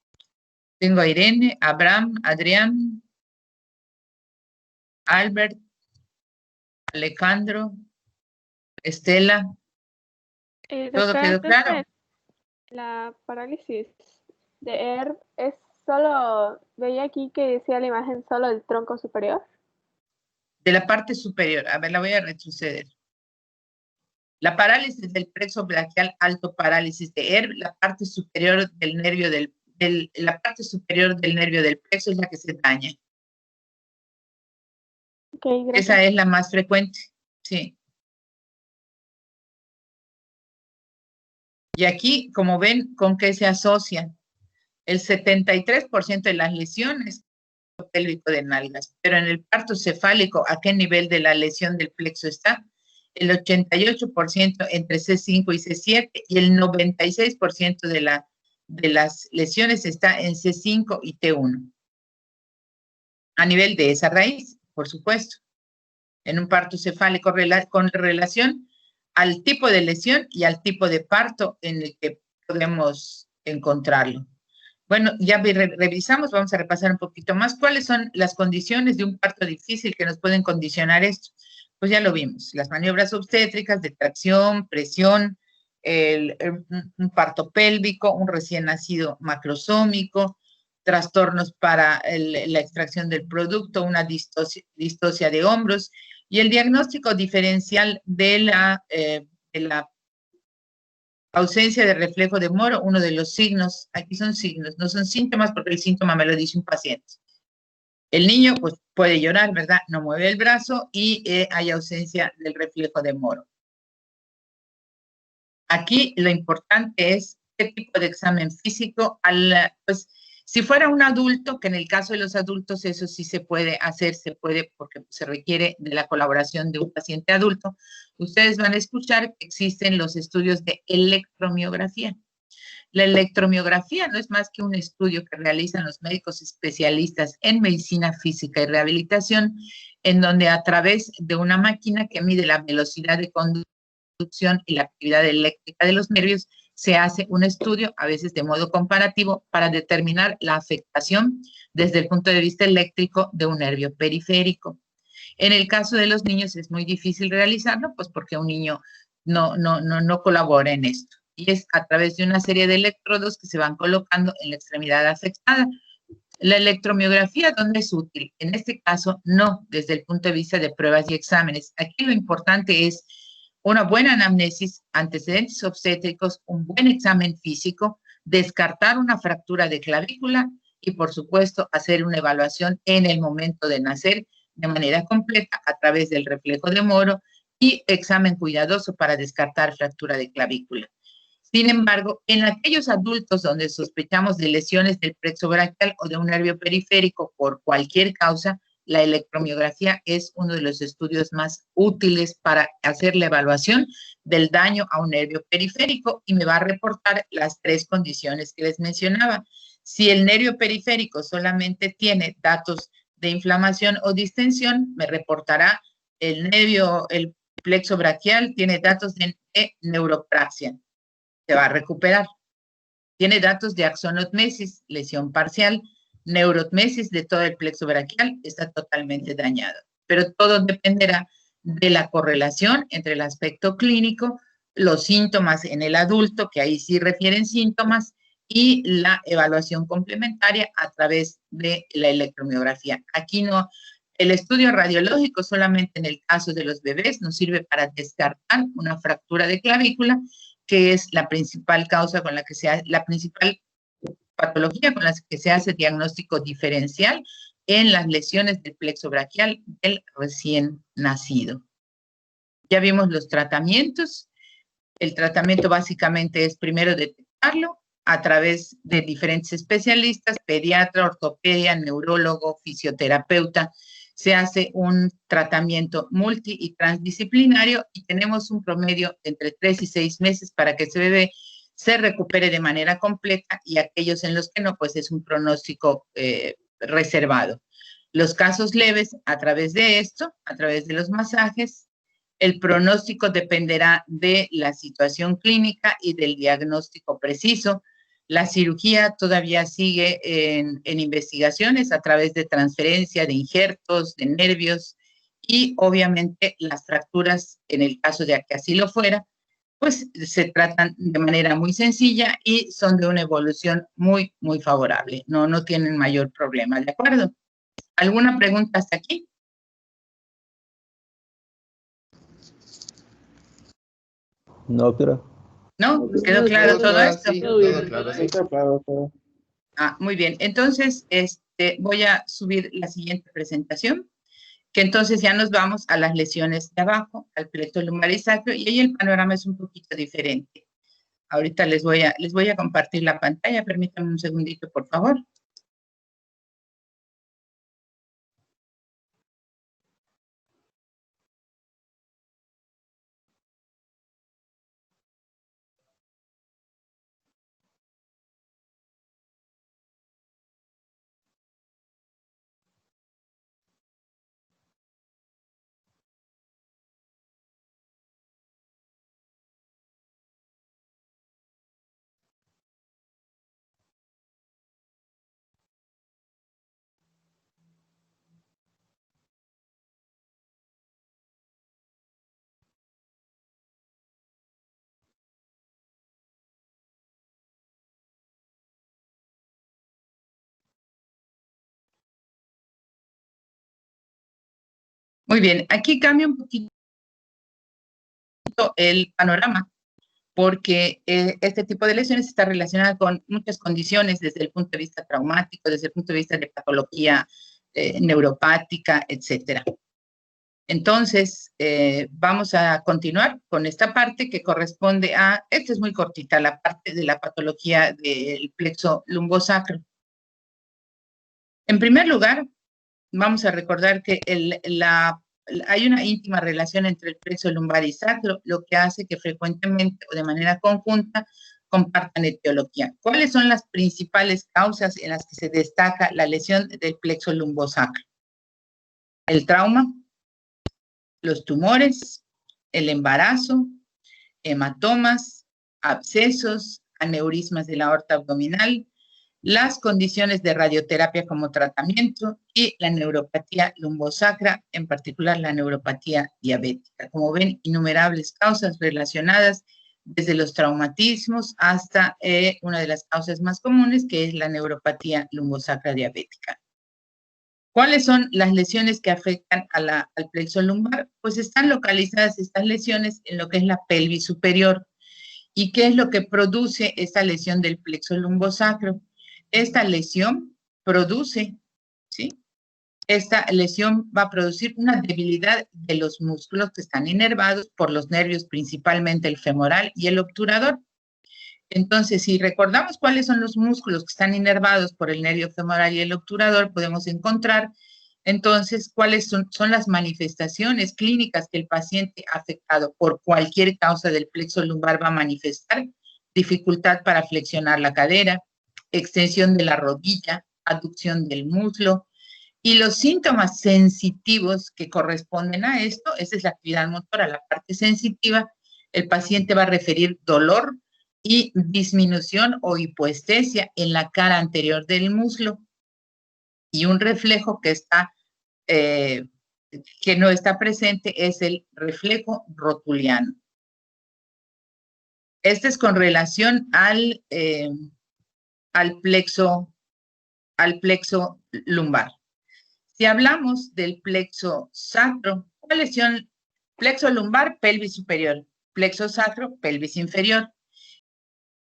Tengo a Irene, Abraham, Adrián, Albert, Alejandro, Estela. ¿Todo quedó claro?
La parálisis de Erb es solo, veía aquí que decía la imagen solo del tronco superior.
De la parte superior. A ver, la voy a retroceder. La parálisis del plexo braquial alto, parálisis de Erb, la parte superior del nervio la parte superior del nervio del plexo es la que se daña.
Okay, gracias.
Esa es la más frecuente, sí. Y aquí, como ven, ¿con qué se asocian? El 73% de las lesiones pélvico de nalgas, pero en el parto cefálico, ¿a qué nivel de la lesión del plexo está? El 88% entre C5 y C7 y el 96% de las lesiones está en C5 y T1. A nivel de esa raíz, por supuesto. En un parto cefálico con relación al tipo de lesión y al tipo de parto en el que podemos encontrarlo. Bueno, ya revisamos, vamos a repasar un poquito más. ¿Cuáles son las condiciones de un parto difícil que nos pueden condicionar esto? Pues ya lo vimos, las maniobras obstétricas de tracción, presión, un parto pélvico, un recién nacido macrosómico, trastornos para la extracción del producto, una distocia de hombros y el diagnóstico diferencial de la ausencia de reflejo de Moro, uno de los signos, aquí son signos, no son síntomas porque el síntoma me lo dice un paciente. El niño pues puede llorar, ¿verdad? No mueve el brazo y hay ausencia del reflejo de Moro. Aquí lo importante es qué tipo de examen físico, pues si fuera un adulto, que en el caso de los adultos eso sí se puede hacer, se puede porque se requiere de la colaboración de un paciente adulto, ustedes van a escuchar que existen los estudios de electromiografía. La electromiografía no es más que un estudio que realizan los médicos especialistas en medicina física y rehabilitación, en donde a través de una máquina que mide la velocidad de conducción y la actividad eléctrica de los nervios, se hace un estudio, a veces de modo comparativo, para determinar la afectación desde el punto de vista eléctrico de un nervio periférico. En el caso de los niños es muy difícil realizarlo, pues porque un niño no colabora en esto. Y es a través de una serie de electrodos que se van colocando en la extremidad afectada. La electromiografía, ¿dónde es útil? En este caso, no desde el punto de vista de pruebas y exámenes. Aquí lo importante es una buena anamnesis, antecedentes obstétricos, un buen examen físico, descartar una fractura de clavícula y, por supuesto, hacer una evaluación en el momento de nacer de manera completa a través del reflejo de Moro y examen cuidadoso para descartar fractura de clavícula. Sin embargo, en aquellos adultos donde sospechamos de lesiones del plexo braquial o de un nervio periférico por cualquier causa, la electromiografía es uno de los estudios más útiles para hacer la evaluación del daño a un nervio periférico y me va a reportar las tres condiciones que les mencionaba. Si el nervio periférico solamente tiene datos de inflamación o distensión, me reportará el plexo braquial tiene datos de neuropraxia, se va a recuperar. Tiene datos de axonotmesis, lesión parcial, neurotmesis de todo el plexo braquial, está totalmente dañado. Pero todo dependerá de la correlación entre el aspecto clínico, los síntomas en el adulto, que ahí sí refieren síntomas, y la evaluación complementaria a través de la electromiografía. Aquí no, el estudio radiológico solamente en el caso de los bebés nos sirve para descartar una fractura de clavícula, que es la principal causa con la que se hace, la principal patología con la que se hace diagnóstico diferencial en las lesiones del plexo braquial del recién nacido. Ya vimos los tratamientos. El tratamiento básicamente es primero detectarlo a través de diferentes especialistas, pediatra, ortopedia, neurólogo, fisioterapeuta. Se hace un tratamiento multi y transdisciplinario y tenemos un promedio entre 3 y 6 meses para que ese bebé se recupere de manera completa y aquellos en los que no, pues es un pronóstico reservado. Los casos leves, a través de esto, a través de los masajes, el pronóstico dependerá de la situación clínica y del diagnóstico preciso. La cirugía todavía sigue en investigaciones a través de transferencia de injertos, de nervios y obviamente las fracturas, en el caso de que así lo fuera, pues se tratan de manera muy sencilla y son de una evolución muy, muy favorable. No tienen mayor problema, ¿de acuerdo? ¿Alguna pregunta hasta aquí?
No, creo.
¿No? ¿Quedó claro todo esto?
Sí, todo claro, sí.
Está claro todo.
Muy bien. Entonces, voy a subir la siguiente presentación, que entonces ya nos vamos a las lesiones de abajo, al plexo lumbar y sacro, y ahí el panorama es un poquito diferente. Ahorita les voy a compartir la pantalla. Permítanme un segundito, por favor. Muy bien, aquí cambia un poquito el panorama, porque este tipo de lesiones está relacionada con muchas condiciones desde el punto de vista traumático, desde el punto de vista de patología neuropática, etcétera. Entonces, vamos a continuar con esta parte que corresponde a, esta es muy cortita, la parte de la patología del plexo lumbosacro. En primer lugar, vamos a recordar que hay una íntima relación entre el plexo lumbar y sacro, lo que hace que frecuentemente o de manera conjunta compartan etiología. ¿Cuáles son las principales causas en las que se destaca la lesión del plexo lumbosacro? El trauma, los tumores, el embarazo, hematomas, abscesos, aneurismas de la aorta abdominal, las condiciones de radioterapia como tratamiento y la neuropatía lumbosacra, en particular la neuropatía diabética. Como ven, innumerables causas relacionadas desde los traumatismos hasta una de las causas más comunes, que es la neuropatía lumbosacra diabética. ¿Cuáles son las lesiones que afectan al plexo lumbar? Pues están localizadas estas lesiones en lo que es la pelvis superior. ¿Y qué es lo que produce esta lesión del plexo lumbosacro? Esta lesión produce, ¿sí? Esta lesión va a producir una debilidad de los músculos que están inervados por los nervios, principalmente el femoral y el obturador. Entonces, si recordamos cuáles son los músculos que están inervados por el nervio femoral y el obturador, podemos encontrar entonces cuáles son las manifestaciones clínicas que el paciente afectado por cualquier causa del plexo lumbar va a manifestar: dificultad para flexionar la cadera, extensión de la rodilla, aducción del muslo, y los síntomas sensitivos que corresponden a esto, esa es la actividad motora, la parte sensitiva. El paciente va a referir dolor y disminución o hipoestesia en la cara anterior del muslo, y un reflejo que no está presente es el reflejo rotuliano. Este es con relación al plexo lumbar. Si hablamos del plexo sacro, ¿cuál lesión? Plexo lumbar, pelvis superior. Plexo sacro, pelvis inferior.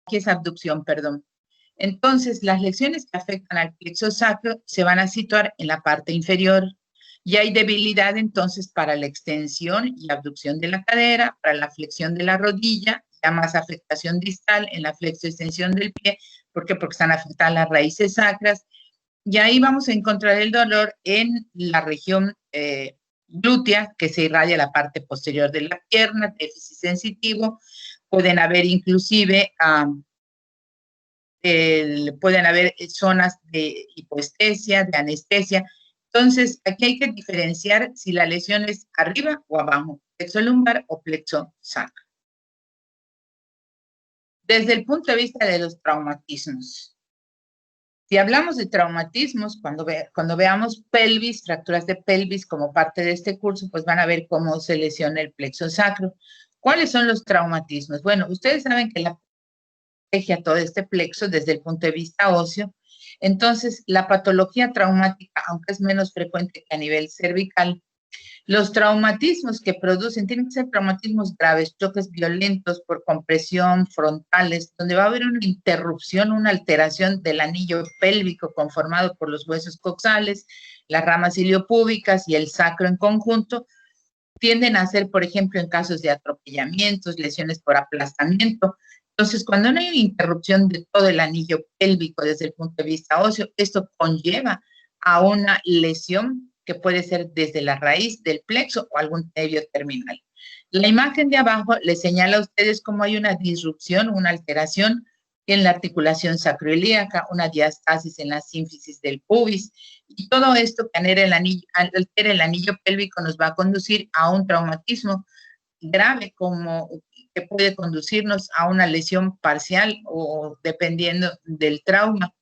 Aquí es abducción, perdón. Entonces, las lesiones que afectan al plexo sacro se van a situar en la parte inferior, y hay debilidad entonces para la extensión y abducción de la cadera, para la flexión de la rodilla, ya más afectación distal en la flexo-extensión del pie. ¿Por qué? Porque están afectadas las raíces sacras, y ahí vamos a encontrar el dolor en la región glútea, que se irradia la parte posterior de la pierna, déficit sensitivo. Pueden haber inclusive pueden haber zonas de hipoestesia, de anestesia. Entonces, aquí hay que diferenciar si la lesión es arriba o abajo, plexo lumbar o plexo sacro. Desde el punto de vista de los traumatismos, si hablamos de traumatismos, cuando veamos pelvis, fracturas de pelvis como parte de este curso, pues van a ver cómo se lesiona el plexo sacro. ¿Cuáles son los traumatismos? Bueno, ustedes saben que la a todo este plexo desde el punto de vista óseo. Entonces, la patología traumática, aunque es menos frecuente que a nivel cervical, los traumatismos que producen tienen que ser traumatismos graves, choques violentos por compresión, frontales, donde va a haber una interrupción, una alteración del anillo pélvico conformado por los huesos coxales, las ramas iliopúbicas y el sacro en conjunto. Tienden a ser, por ejemplo, en casos de atropellamientos, lesiones por aplastamiento. Entonces, cuando no hay una interrupción de todo el anillo pélvico desde el punto de vista óseo, esto conlleva a una lesión que puede ser desde la raíz del plexo o algún nervio terminal. La imagen de abajo les señala a ustedes cómo hay una disrupción, una alteración en la articulación sacroiliaca, una diastasis en la sínfisis del pubis, y todo esto que altera el anillo pélvico nos va a conducir a un traumatismo grave, como que puede conducirnos a una lesión parcial o, dependiendo del trauma,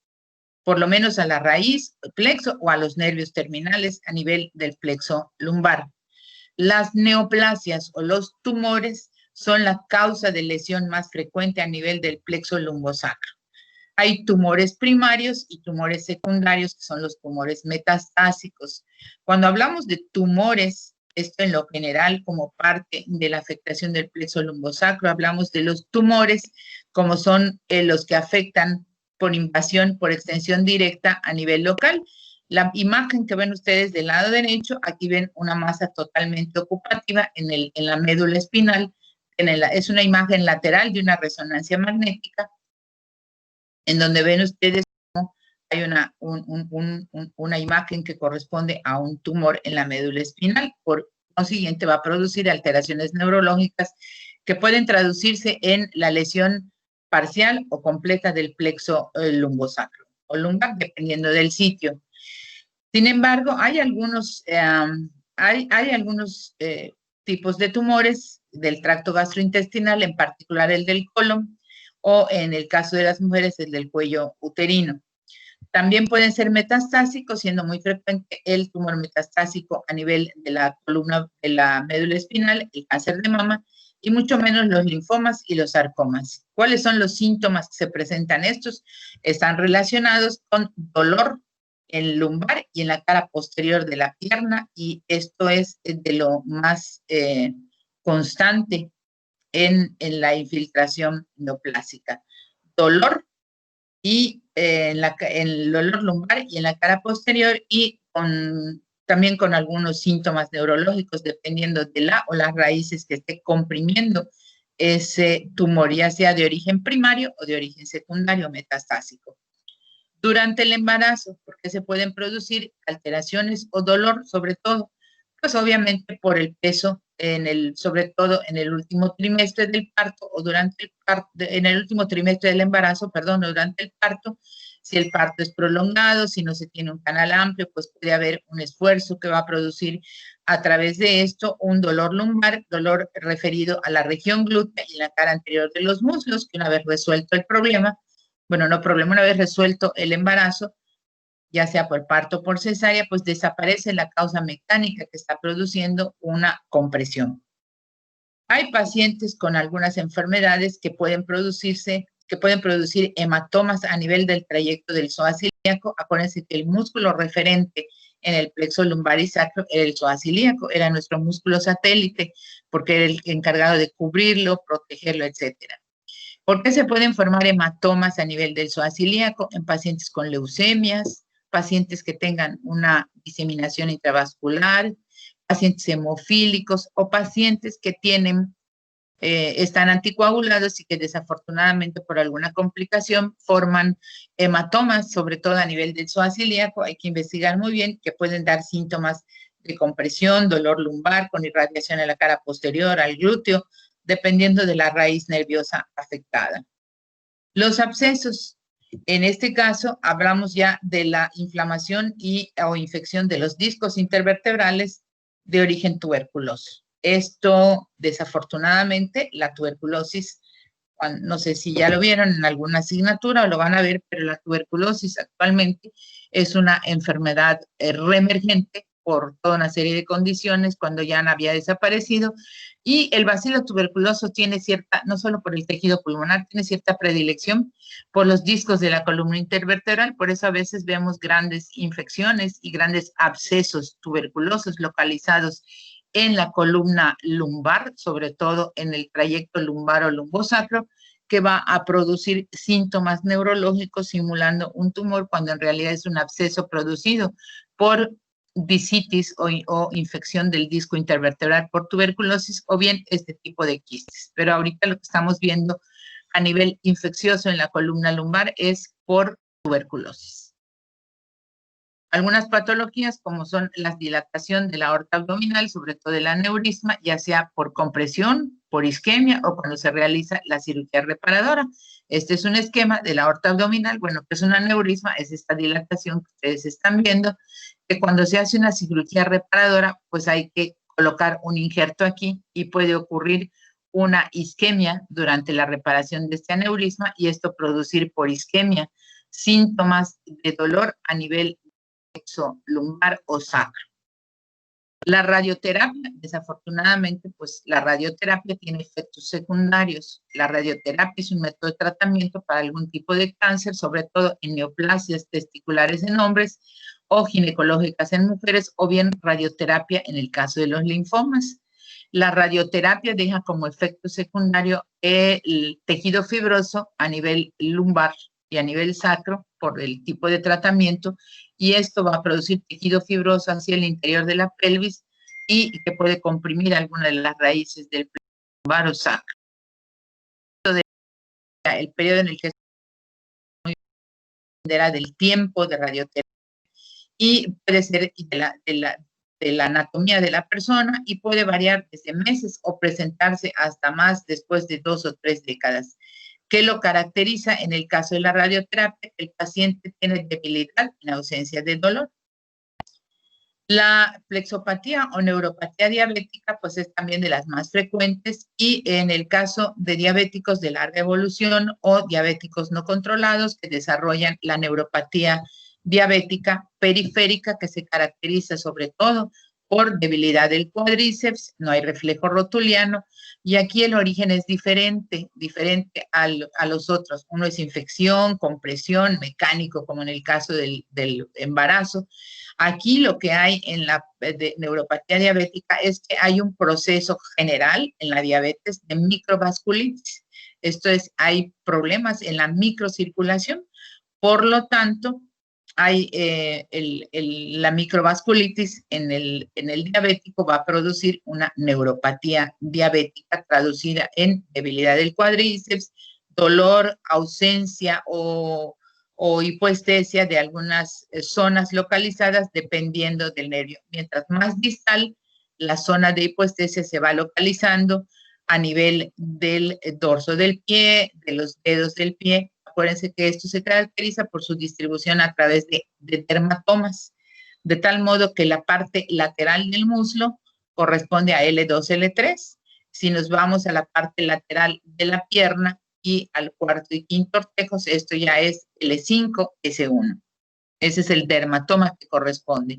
por lo menos a la raíz, plexo, o a los nervios terminales a nivel del plexo lumbar. Las neoplasias o los tumores son la causa de lesión más frecuente a nivel del plexo lumbosacro. Hay tumores primarios y tumores secundarios, que son los tumores metastásicos. Cuando hablamos de tumores Esto en lo general como parte de la afectación del plexo lumbosacro. Hablamos de los tumores como son los que afectan por invasión, por extensión directa a nivel local. La imagen que ven ustedes del lado derecho, aquí ven una masa totalmente ocupativa en la médula espinal. Es una imagen lateral de una resonancia magnética, en donde ven ustedes cómo hay una imagen que corresponde a un tumor en la médula espinal. Por consiguiente, va a producir alteraciones neurológicas que pueden traducirse en la lesión parcial o completa del plexo lumbosacro o lumbar, dependiendo del sitio. Sin embargo, hay algunos tipos de tumores del tracto gastrointestinal, en particular el del colon, o en el caso de las mujeres, el del cuello uterino. También pueden ser metastásicos, siendo muy frecuente el tumor metastásico a nivel de la columna de la médula espinal, el cáncer de mama, y mucho menos los linfomas y los sarcomas. ¿Cuáles son los síntomas que se presentan estos? Están relacionados con dolor en lumbar y en la cara posterior de la pierna, y esto es de lo más constante en la infiltración neoplásica. Dolor y en el dolor lumbar y en la cara posterior, y también con algunos síntomas neurológicos, dependiendo de la o las raíces que esté comprimiendo ese tumor, ya sea de origen primario o de origen secundario metastásico. Durante el embarazo, porque se pueden producir alteraciones o dolor, sobre todo, pues obviamente por el peso, sobre todo en el último trimestre del parto o durante el parto, en el último trimestre del embarazo, perdón, o durante el parto. Si el parto es prolongado, si no se tiene un canal amplio, pues puede haber un esfuerzo que va a producir a través de esto un dolor lumbar, dolor referido a la región glútea y la cara anterior de los muslos, que una vez resuelto el problema, bueno, no problema, una vez resuelto el embarazo, ya sea por parto o por cesárea, pues desaparece la causa mecánica que está produciendo una compresión. Hay pacientes con algunas enfermedades que pueden producir hematomas a nivel del trayecto del psoas ilíaco. Acuérdense que el músculo referente en el plexo lumbar y sacro era el psoas ilíaco, era nuestro músculo satélite, porque era el encargado de cubrirlo, protegerlo, etcétera. ¿Por qué se pueden formar hematomas a nivel del psoas ilíaco? En pacientes con leucemias, pacientes que tengan una diseminación intravascular, pacientes hemofílicos o pacientes que están anticoagulados y que desafortunadamente por alguna complicación forman hematomas, sobre todo a nivel del psoas ilíaco. Hay que investigar muy bien, que pueden dar síntomas de compresión, dolor lumbar con irradiación en la cara posterior, al glúteo, dependiendo de la raíz nerviosa afectada. Los abscesos. En este caso, hablamos ya de la inflamación o infección de los discos intervertebrales de origen tuberculoso. Esto, desafortunadamente, la tuberculosis, no sé si ya lo vieron en alguna asignatura o lo van a ver, pero la tuberculosis actualmente es una enfermedad reemergente por toda una serie de condiciones cuando ya había desaparecido. Y el bacilo tuberculoso tiene cierta, no solo por el tejido pulmonar, tiene cierta predilección por los discos de la columna intervertebral. Por eso a veces vemos grandes infecciones y grandes abscesos tuberculosos localizados en la columna lumbar, sobre todo en el trayecto lumbar o lumbosacro, que va a producir síntomas neurológicos simulando un tumor, cuando en realidad es un absceso producido por discitis o infección del disco intervertebral por tuberculosis, o bien este tipo de quistes. Pero ahorita lo que estamos viendo a nivel infeccioso en la columna lumbar es por tuberculosis. Algunas patologías, como son la dilatación de la aorta abdominal, sobre todo el aneurisma, ya sea por compresión, por isquemia o cuando se realiza la cirugía reparadora. Este es un esquema de la aorta abdominal. Bueno, que es un aneurisma, es esta dilatación que ustedes están viendo, que cuando se hace una cirugía reparadora, pues hay que colocar un injerto aquí y puede ocurrir una isquemia durante la reparación de este aneurisma, y esto producir por isquemia síntomas de dolor a nivel plexo lumbar o sacro. La radioterapia, desafortunadamente, pues la radioterapia tiene efectos secundarios. La radioterapia es un método de tratamiento para algún tipo de cáncer, sobre todo en neoplasias testiculares en hombres o ginecológicas en mujeres, o bien radioterapia en el caso de los linfomas. La radioterapia deja como efecto secundario el tejido fibroso a nivel lumbar y a nivel sacro por el tipo de tratamiento, y esto va a producir tejido fibroso hacia el interior de la pelvis y que puede comprimir alguna de las raíces del lumbar o sacro. El periodo en el que dependerá del tiempo de radioterapia y puede ser de la anatomía de la persona y puede variar desde meses o presentarse hasta más después de 2 o 3 décadas. ¿Qué lo caracteriza? En el caso de la radioterapia, el paciente tiene debilidad en ausencia de dolor. La plexopatía o neuropatía diabética, pues es también de las más frecuentes, y en el caso de diabéticos de larga evolución o diabéticos no controlados que desarrollan la neuropatía diabética periférica, que se caracteriza sobre todo por debilidad del cuádriceps, no hay reflejo rotuliano, y aquí el origen es diferente a los otros. Uno es infección, compresión, mecánico, como en el caso del embarazo. Aquí lo que hay en la neuropatía diabética es que hay un proceso general en la diabetes de microvasculitis. Esto es, hay problemas en la microcirculación, por lo tanto, hay la microvasculitis en el diabético va a producir una neuropatía diabética traducida en debilidad del cuádriceps, dolor, ausencia o hipoestesia de algunas zonas localizadas dependiendo del nervio. Mientras más distal, la zona de hipoestesia se va localizando a nivel del dorso del pie, de los dedos del pie. Acuérdense que esto se caracteriza por su distribución a través de dermatomas, de tal modo que la parte lateral del muslo corresponde a L2, L3. Si nos vamos a la parte lateral de la pierna y al cuarto y quinto ortejos, esto ya es L5, S1. Ese es el dermatoma que corresponde.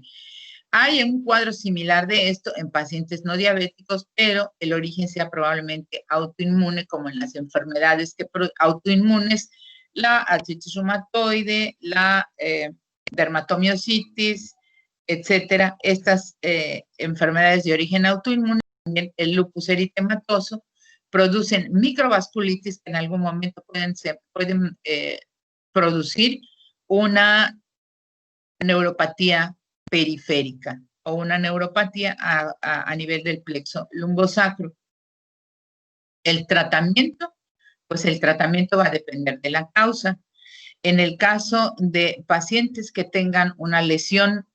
Hay un cuadro similar de esto en pacientes no diabéticos, pero el origen sea probablemente autoinmune, como en las enfermedades autoinmunes, la artritis reumatoide, la dermatomiositis, etcétera. Estas enfermedades de origen autoinmune, también el lupus eritematoso, producen microvasculitis que en algún momento pueden producir una neuropatía periférica o una neuropatía a nivel del plexo lumbosacro. El tratamiento, pues el tratamiento va a depender de la causa. En el caso de pacientes que tengan una lesión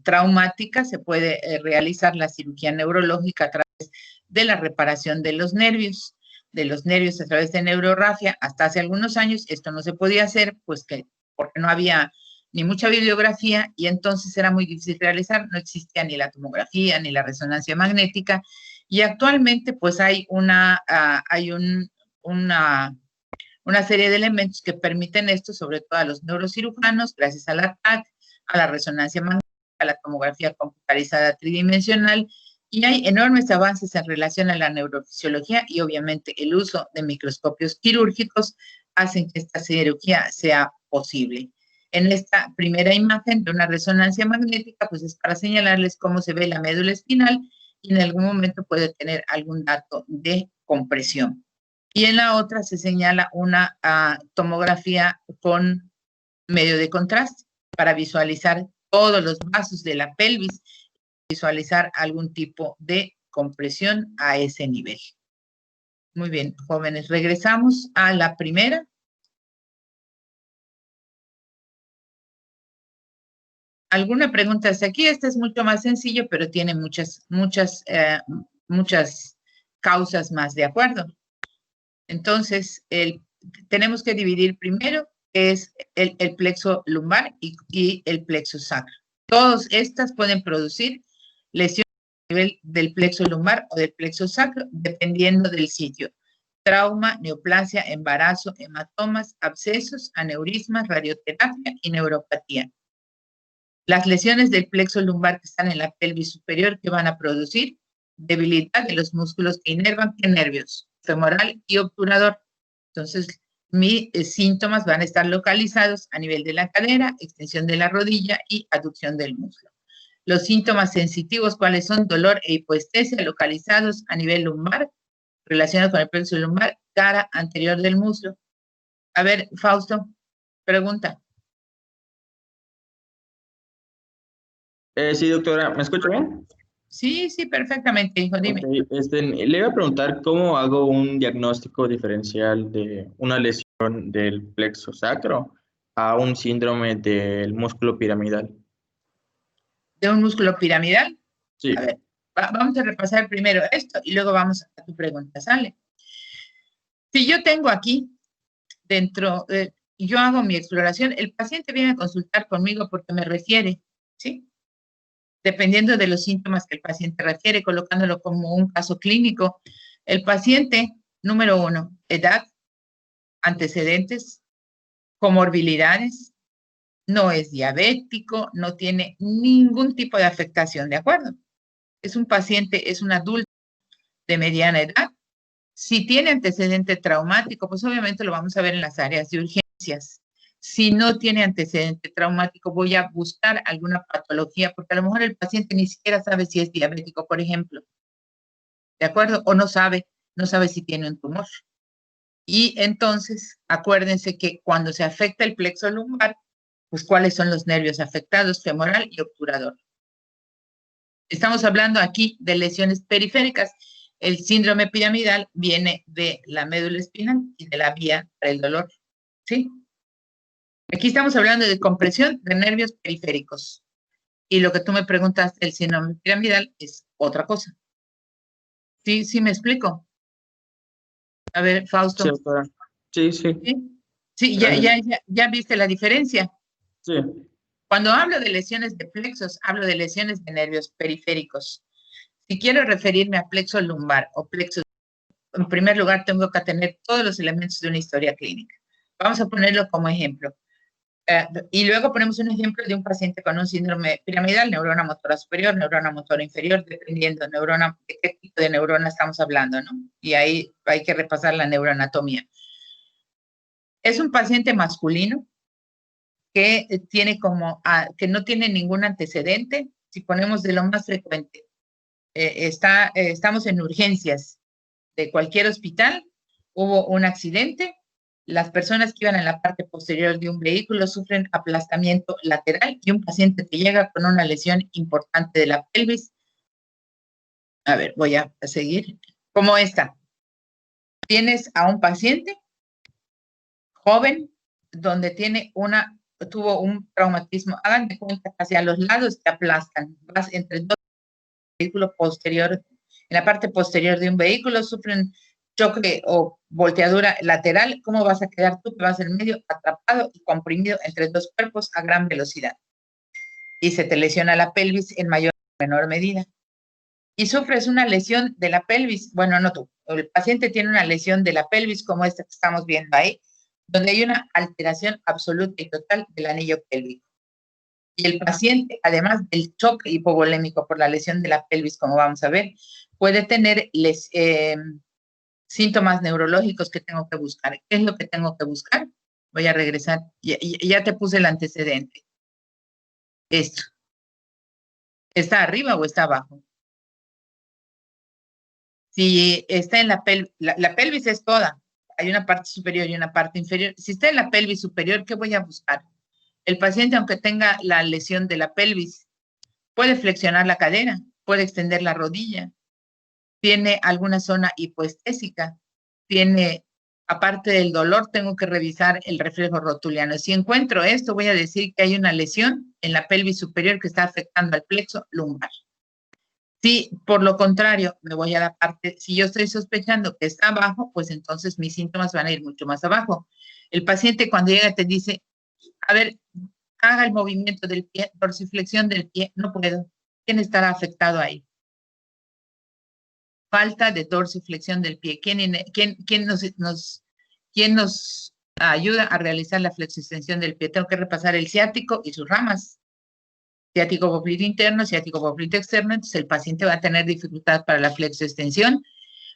traumática, se puede realizar la cirugía neurológica a través de la reparación de los nervios a través de neurorrafia. Hasta hace algunos años esto no se podía hacer, pues porque no había ni mucha bibliografía y entonces era muy difícil realizar, no existía ni la tomografía ni la resonancia magnética, y actualmente pues hay una serie de elementos que permiten esto, sobre todo a los neurocirujanos, gracias a la TAC, a la resonancia magnética, a la tomografía computarizada tridimensional, y hay enormes avances en relación a la neurofisiología y obviamente el uso de microscopios quirúrgicos hacen que esta cirugía sea posible. En esta primera imagen de una resonancia magnética, pues es para señalarles cómo se ve la médula espinal y en algún momento puede tener algún dato de compresión. Y en la otra se señala una tomografía con medio de contraste para visualizar todos los vasos de la pelvis, visualizar algún tipo de compresión a ese nivel. Muy bien, jóvenes, regresamos a la primera. ¿Alguna pregunta hasta aquí? Este es mucho más sencillo, pero tiene muchas causas más, ¿de acuerdo? Entonces, tenemos que dividir primero es el plexo lumbar y el plexo sacro. Todas estas pueden producir lesiones a nivel del plexo lumbar o del plexo sacro, dependiendo del sitio. Trauma, neoplasia, embarazo, hematomas, abscesos, aneurismas, radioterapia y neuropatía. Las lesiones del plexo lumbar que están en la pelvis superior, que van a producir debilidad de los músculos que inervan, ¿qué nervios? Femoral y obturador. Entonces, mis síntomas van a estar localizados a nivel de la cadera, extensión de la rodilla y aducción del muslo. Los síntomas sensitivos, ¿cuáles son? Dolor e hipoestesia localizados a nivel lumbar, relacionados con el plexo lumbar, cara anterior del muslo. A ver, Fausto, pregunta.
Sí, doctora, ¿me escucha bien?
Sí, sí, perfectamente, hijo, dime.
Ok, le iba a preguntar cómo hago un diagnóstico diferencial de una lesión del plexo sacro a un síndrome del músculo piramidal.
¿De un músculo piramidal?
Sí,
A ver, vamos a repasar primero esto y luego vamos a tu pregunta, ¿sale? Si yo tengo aquí dentro, yo hago mi exploración, el paciente viene a consultar conmigo porque me refiere, ¿sí? Dependiendo de los síntomas que el paciente refiere, colocándolo como un caso clínico. El paciente, número 1, edad, antecedentes, comorbilidades, no es diabético, no tiene ningún tipo de afectación, ¿de acuerdo? Es un paciente, es un adulto de mediana edad. Si tiene antecedente traumático, pues obviamente lo vamos a ver en las áreas de urgencias. Si no tiene antecedente traumático, voy a buscar alguna patología, porque a lo mejor el paciente ni siquiera sabe si es diabético, por ejemplo. ¿De acuerdo? O no sabe si tiene un tumor. Y entonces, acuérdense que cuando se afecta el plexo lumbar, pues cuáles son los nervios afectados, femoral y obturador. Estamos hablando aquí de lesiones periféricas. El síndrome piramidal viene de la médula espinal y de la vía para el dolor, ¿sí? Aquí estamos hablando de compresión de nervios periféricos. Y lo que tú me preguntas del síndrome piramidal es otra cosa. ¿Sí? ¿Sí me explico? A ver, Fausto.
sí, doctora. Sí, sí.
¿Sí? Sí, ya viste la diferencia.
Sí.
Cuando hablo de lesiones de plexos, hablo de lesiones de nervios periféricos. Si quiero referirme a plexo lumbar o plexo, en primer lugar tengo que tener todos los elementos de una historia clínica. Vamos a ponerlo como ejemplo. Y luego ponemos un ejemplo de un paciente con un síndrome piramidal, neurona motora superior, neurona motora inferior, dependiendo de qué tipo de neurona estamos hablando, ¿no? Y ahí hay que repasar la neuroanatomía. Es un paciente masculino que que no tiene ningún antecedente. Si ponemos de lo más frecuente, estamos en urgencias de cualquier hospital, hubo un accidente, las personas que iban en la parte posterior de un vehículo sufren aplastamiento lateral y un paciente que llega con una lesión importante de la pelvis. A ver, voy a seguir. Como esta. Tienes a un paciente joven donde tuvo un traumatismo. Hagan de cuenta que hacia los lados te aplastan. Vas entre dos vehículos posterior. En la parte posterior de un vehículo sufren choque o volteadura lateral. ¿Cómo vas a quedar tú que vas en medio atrapado y comprimido entre dos cuerpos a gran velocidad? Y se te lesiona la pelvis en mayor o menor medida. Y sufres una lesión de la pelvis. Bueno, no tú. El paciente tiene una lesión de la pelvis como esta que estamos viendo ahí, donde hay una alteración absoluta y total del anillo pélvico. Y el paciente, además del choque hipovolémico por la lesión de la pelvis, como vamos a ver, puede tener síntomas neurológicos que tengo que buscar. ¿Qué es lo que tengo que buscar? Voy a regresar. Ya te puse el antecedente. Esto. ¿Está arriba o está abajo? Si está en la pelvis, la pelvis es toda. Hay una parte superior y una parte inferior. Si está en la pelvis superior, ¿qué voy a buscar? El paciente, aunque tenga la lesión de la pelvis, puede flexionar la cadera, puede extender la rodilla, tiene alguna zona hipoestésica, aparte del dolor, tengo que revisar el reflejo rotuliano. Si encuentro esto, voy a decir que hay una lesión en la pelvis superior que está afectando al plexo lumbar. Si, por lo contrario, me voy a la parte, si yo estoy sospechando que está abajo, pues entonces mis síntomas van a ir mucho más abajo. El paciente cuando llega te dice, a ver, haga el movimiento del pie, dorsiflexión del pie, no puedo. ¿Quién estará afectado ahí? Falta de dorsiflexión del pie. ¿Quién nos ayuda a realizar la flexoextensión del pie? Tengo que repasar el ciático y sus ramas. Ciático popliteo interno, ciático popliteo externo, entonces el paciente va a tener dificultad para la flexoextensión.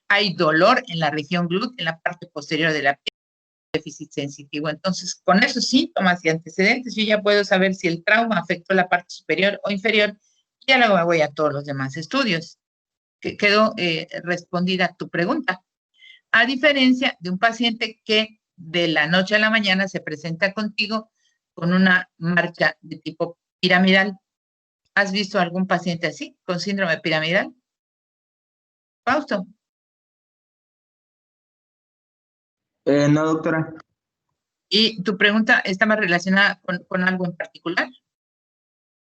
Hay dolor en la región glútea, en la parte posterior de la pierna. déficit sensitivo. Entonces, con esos síntomas y antecedentes, yo ya puedo saber si el trauma afectó la parte superior o inferior, y ya luego me voy a todos los demás estudios. Quedó respondida tu pregunta. A diferencia de un paciente que de la noche a la mañana se presenta contigo con una marcha de tipo piramidal. ¿Has visto algún paciente así, con síndrome piramidal? Fausto.
No, doctora.
¿Y tu pregunta está más relacionada con algo en particular?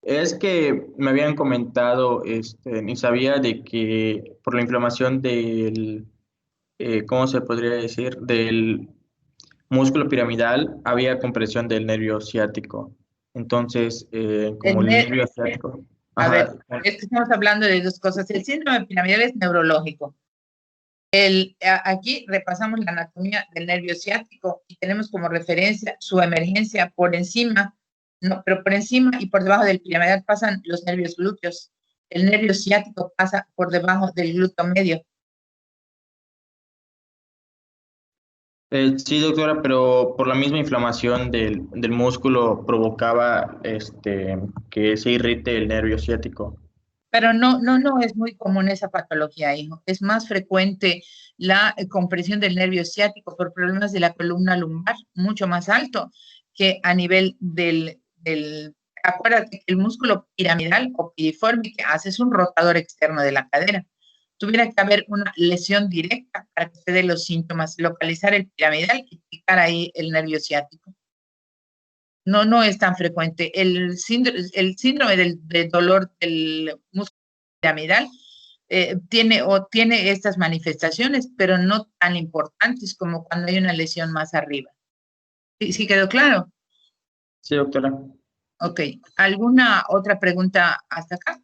Es que me habían comentado, ni sabía de que por la inflamación del, ¿cómo se podría decir? Del músculo piramidal había compresión del nervio ciático. Entonces, como el nervio ciático.
A ver,
Ajá.
es que estamos hablando de dos cosas. El síndrome piramidal es neurológico. Aquí repasamos la anatomía del nervio ciático y tenemos como referencia su emergencia por encima, no, pero por encima y por debajo del piramidal pasan los nervios glúteos. El nervio ciático pasa por debajo del glúteo medio.
Sí, doctora, pero por la misma inflamación del músculo provocaba que se irrite el nervio ciático.
Pero no es muy común esa patología, hijo. Es más frecuente la compresión del nervio ciático por problemas de la columna lumbar, mucho más alto que a nivel acuérdate que el músculo piramidal o piriforme que hace es un rotador externo de la cadera. Tuviera que haber una lesión directa para que se dé los síntomas, localizar el piramidal y picar ahí el nervio ciático. No es tan frecuente. El síndrome del dolor del músculo piramidal tiene estas manifestaciones, pero no tan importantes como cuando hay una lesión más arriba. ¿Sí quedó claro?
Sí, doctora.
Ok. ¿Alguna otra pregunta hasta acá?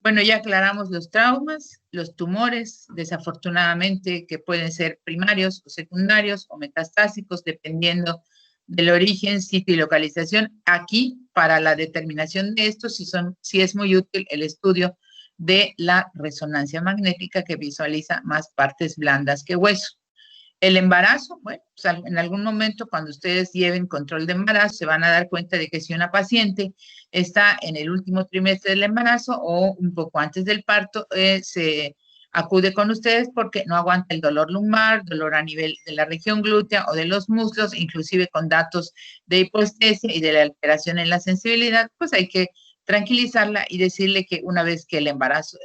Bueno, ya aclaramos los traumas, los tumores, desafortunadamente, que pueden ser primarios o secundarios o metastásicos, dependiendo del origen, sitio y localización. Aquí, para la determinación de esto, sí es muy útil el estudio de la resonancia magnética que visualiza más partes blandas que hueso. El embarazo, bueno, pues en algún momento cuando ustedes lleven control de embarazo se van a dar cuenta de que si una paciente está en el último trimestre del embarazo o un poco antes del parto, se acude con ustedes porque no aguanta el dolor lumbar, dolor a nivel de la región glútea o de los muslos, inclusive con datos de hipoestesia y de la alteración en la sensibilidad, pues hay que tranquilizarla y decirle que una vez que el embarazo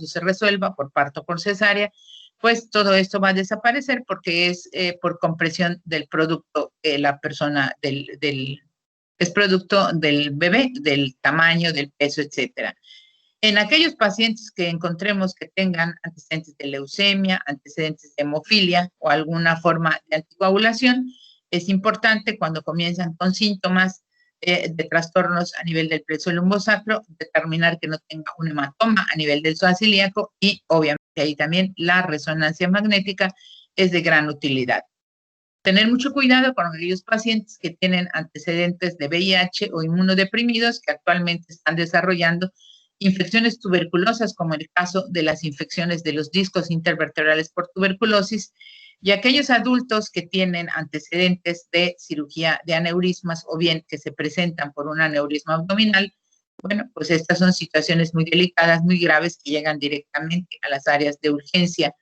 se resuelva por parto por cesárea, pues todo esto va a desaparecer porque es por compresión del producto de la persona, es producto del bebé, del tamaño, del peso, etcétera. En aquellos pacientes que encontremos que tengan antecedentes de leucemia, antecedentes de hemofilia o alguna forma de anticoagulación, es importante cuando comienzan con síntomas de trastornos a nivel del plexo lumbosacro, determinar que no tenga un hematoma a nivel del psoas ilíaco y obviamente ahí también la resonancia magnética es de gran utilidad. Tener mucho cuidado con aquellos pacientes que tienen antecedentes de VIH o inmunodeprimidos que actualmente están desarrollando infecciones tuberculosas, como el caso de las infecciones de los discos intervertebrales por tuberculosis, y aquellos adultos que tienen antecedentes de cirugía de aneurismas o bien que se presentan por un aneurisma abdominal. Bueno, pues estas son situaciones muy delicadas, muy graves, que llegan directamente a las áreas de urgencia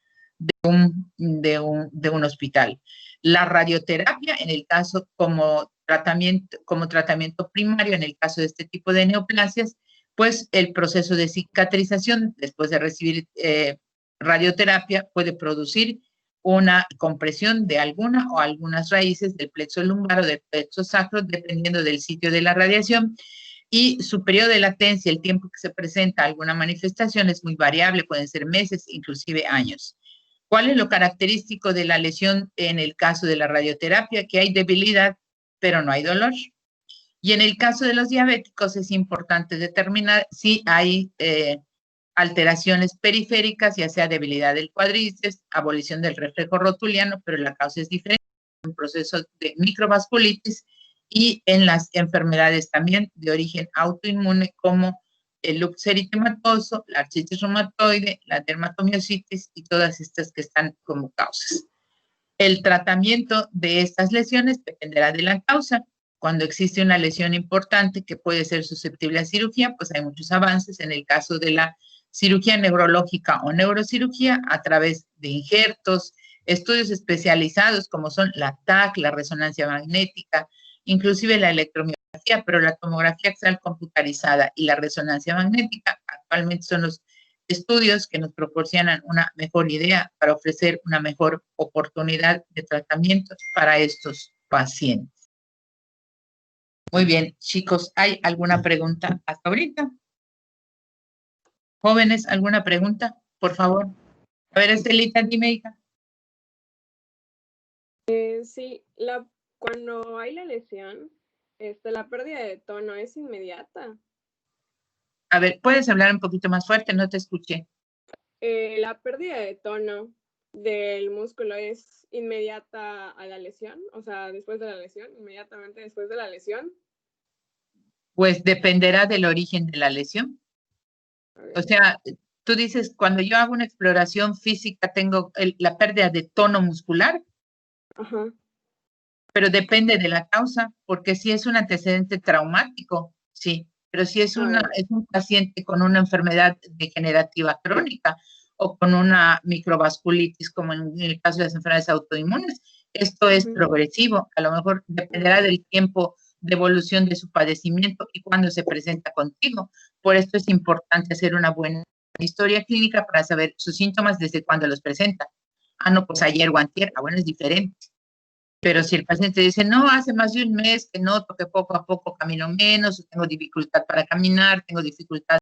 de un hospital. La radioterapia, en el caso como tratamiento primario, en el caso de este tipo de neoplasias, pues el proceso de cicatrización después de recibir radioterapia puede producir una compresión de alguna o algunas raíces del plexo lumbar o del plexo sacro, dependiendo del sitio de la radiación, y su periodo de latencia, el tiempo que se presenta alguna manifestación, es muy variable, pueden ser meses, inclusive años. ¿Cuál es lo característico de la lesión en el caso de la radioterapia? Que hay debilidad, pero no hay dolor. Y en el caso de los diabéticos es importante determinar si hay alteraciones periféricas, ya sea debilidad del cuádriceps, abolición del reflejo rotuliano, pero la causa es diferente, un proceso de microvasculitis y en las enfermedades también de origen autoinmune como el lupus eritematoso, la artritis reumatoide, la dermatomiositis y todas estas que están como causas. El tratamiento de estas lesiones dependerá de la causa. Cuando existe una lesión importante que puede ser susceptible a cirugía, pues hay muchos avances en el caso de la cirugía neurológica o neurocirugía a través de injertos, estudios especializados como son la TAC, la resonancia magnética, inclusive la electromiografía, pero la tomografía axial computarizada y la resonancia magnética actualmente son los estudios que nos proporcionan una mejor idea para ofrecer una mejor oportunidad de tratamiento para estos pacientes. Muy bien, chicos, ¿hay alguna pregunta hasta ahorita? Jóvenes, ¿alguna pregunta? Por favor. A ver, Estelita, dime, hija.
Sí, cuando hay la lesión, la pérdida de tono es inmediata.
A ver, ¿puedes hablar un poquito más fuerte? No te escuché.
La pérdida de tono del músculo es inmediata a la lesión, o sea, después de la lesión, inmediatamente después de la lesión.
Pues dependerá del origen de la lesión. O sea, tú dices, cuando yo hago una exploración física, tengo la pérdida de tono muscular.
Ajá.
Pero depende de la causa, porque si es un antecedente traumático, sí, pero si es un paciente con una enfermedad degenerativa crónica o con una microvasculitis, como en el caso de las enfermedades autoinmunes, esto es progresivo, a lo mejor dependerá del tiempo de evolución de su padecimiento y cuándo se presenta contigo. Por esto es importante hacer una buena historia clínica para saber sus síntomas desde cuándo los presenta. Ah, no, pues ayer o antier, bueno, es diferente. Pero si el paciente dice, no, hace más de un mes que noto que poco a poco camino menos, tengo dificultad para caminar, tengo dificultad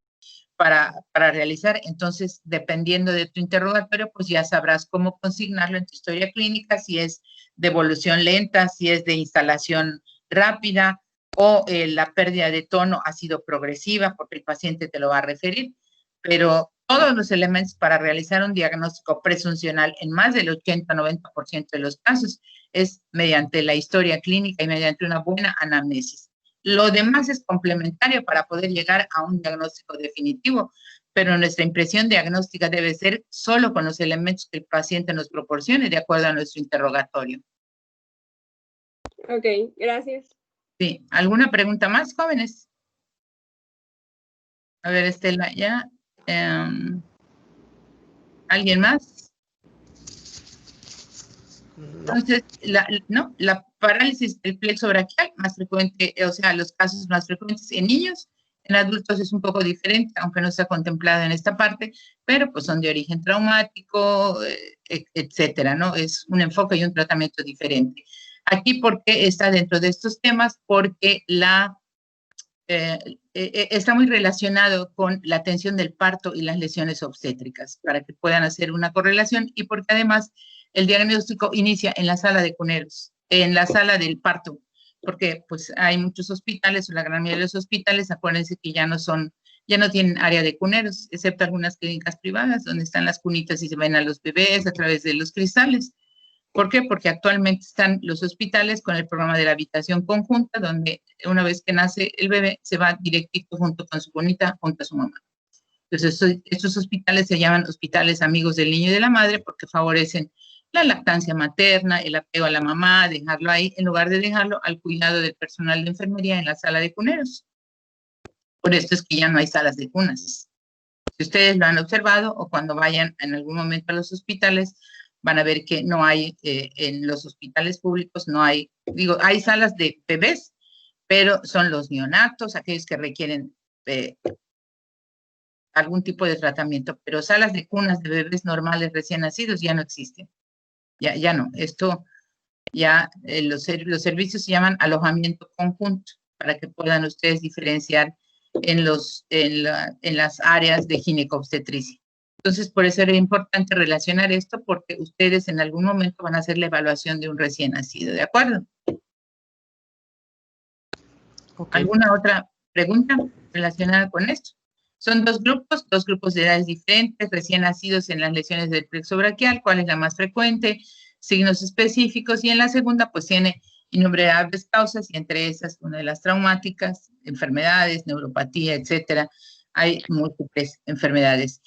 para realizar, entonces, dependiendo de tu interrogatorio, pues ya sabrás cómo consignarlo en tu historia clínica, si es de evolución lenta, si es de instalación rápida, o la pérdida de tono ha sido progresiva, porque el paciente te lo va a referir, pero todos los elementos para realizar un diagnóstico presuncional en más del 80-90% de los casos es mediante la historia clínica y mediante una buena anamnesis. Lo demás es complementario para poder llegar a un diagnóstico definitivo, pero nuestra impresión diagnóstica debe ser solo con los elementos que el paciente nos proporcione de acuerdo a nuestro interrogatorio.
Ok, gracias.
Sí, ¿alguna pregunta más, jóvenes? A ver, Estela, ya. ¿Alguien más? Entonces, la parálisis del plexo braquial más frecuente, o sea, los casos más frecuentes en niños, en adultos es un poco diferente, aunque no está contemplado en esta parte, pero pues son de origen traumático, etcétera, ¿no? Es un enfoque y un tratamiento diferente. Aquí, ¿por qué está dentro de estos temas? Porque está muy relacionado con la atención del parto y las lesiones obstétricas, para que puedan hacer una correlación y porque además el diagnóstico inicia en la sala de cuneros, en la sala del parto, porque pues hay muchos hospitales, o la gran mayoría de los hospitales, acuérdense que ya no tienen área de cuneros, excepto algunas clínicas privadas donde están las cunitas y se ven a los bebés a través de los cristales. ¿Por qué? Porque actualmente están los hospitales con el programa de la habitación conjunta, donde una vez que nace el bebé, se va directito junto con su cunita, junto a su mamá. Entonces, estos hospitales se llaman hospitales amigos del niño y de la madre porque favorecen la lactancia materna, el apego a la mamá, dejarlo ahí, en lugar de dejarlo al cuidado del personal de enfermería en la sala de cuneros. Por esto es que ya no hay salas de cunas. Si ustedes lo han observado o cuando vayan en algún momento a los hospitales, van a ver que no hay, en los hospitales públicos no hay, hay salas de bebés, pero son los neonatos, aquellos que requieren algún tipo de tratamiento, pero salas de cunas de bebés normales recién nacidos ya no existen. Ya no, esto ya los servicios se llaman alojamiento conjunto, para que puedan ustedes diferenciar en las áreas de ginecobstetricia. Entonces, por eso era importante relacionar esto, porque ustedes en algún momento van a hacer la evaluación de un recién nacido, ¿de acuerdo? Okay. ¿Alguna otra pregunta relacionada con esto? Son dos grupos de edades diferentes, recién nacidos en las lesiones del plexo braquial, ¿cuál es la más frecuente? Signos específicos, y en la segunda, pues tiene innumerables causas, y entre esas, una de las traumáticas, enfermedades, neuropatía, etcétera. Hay múltiples enfermedades.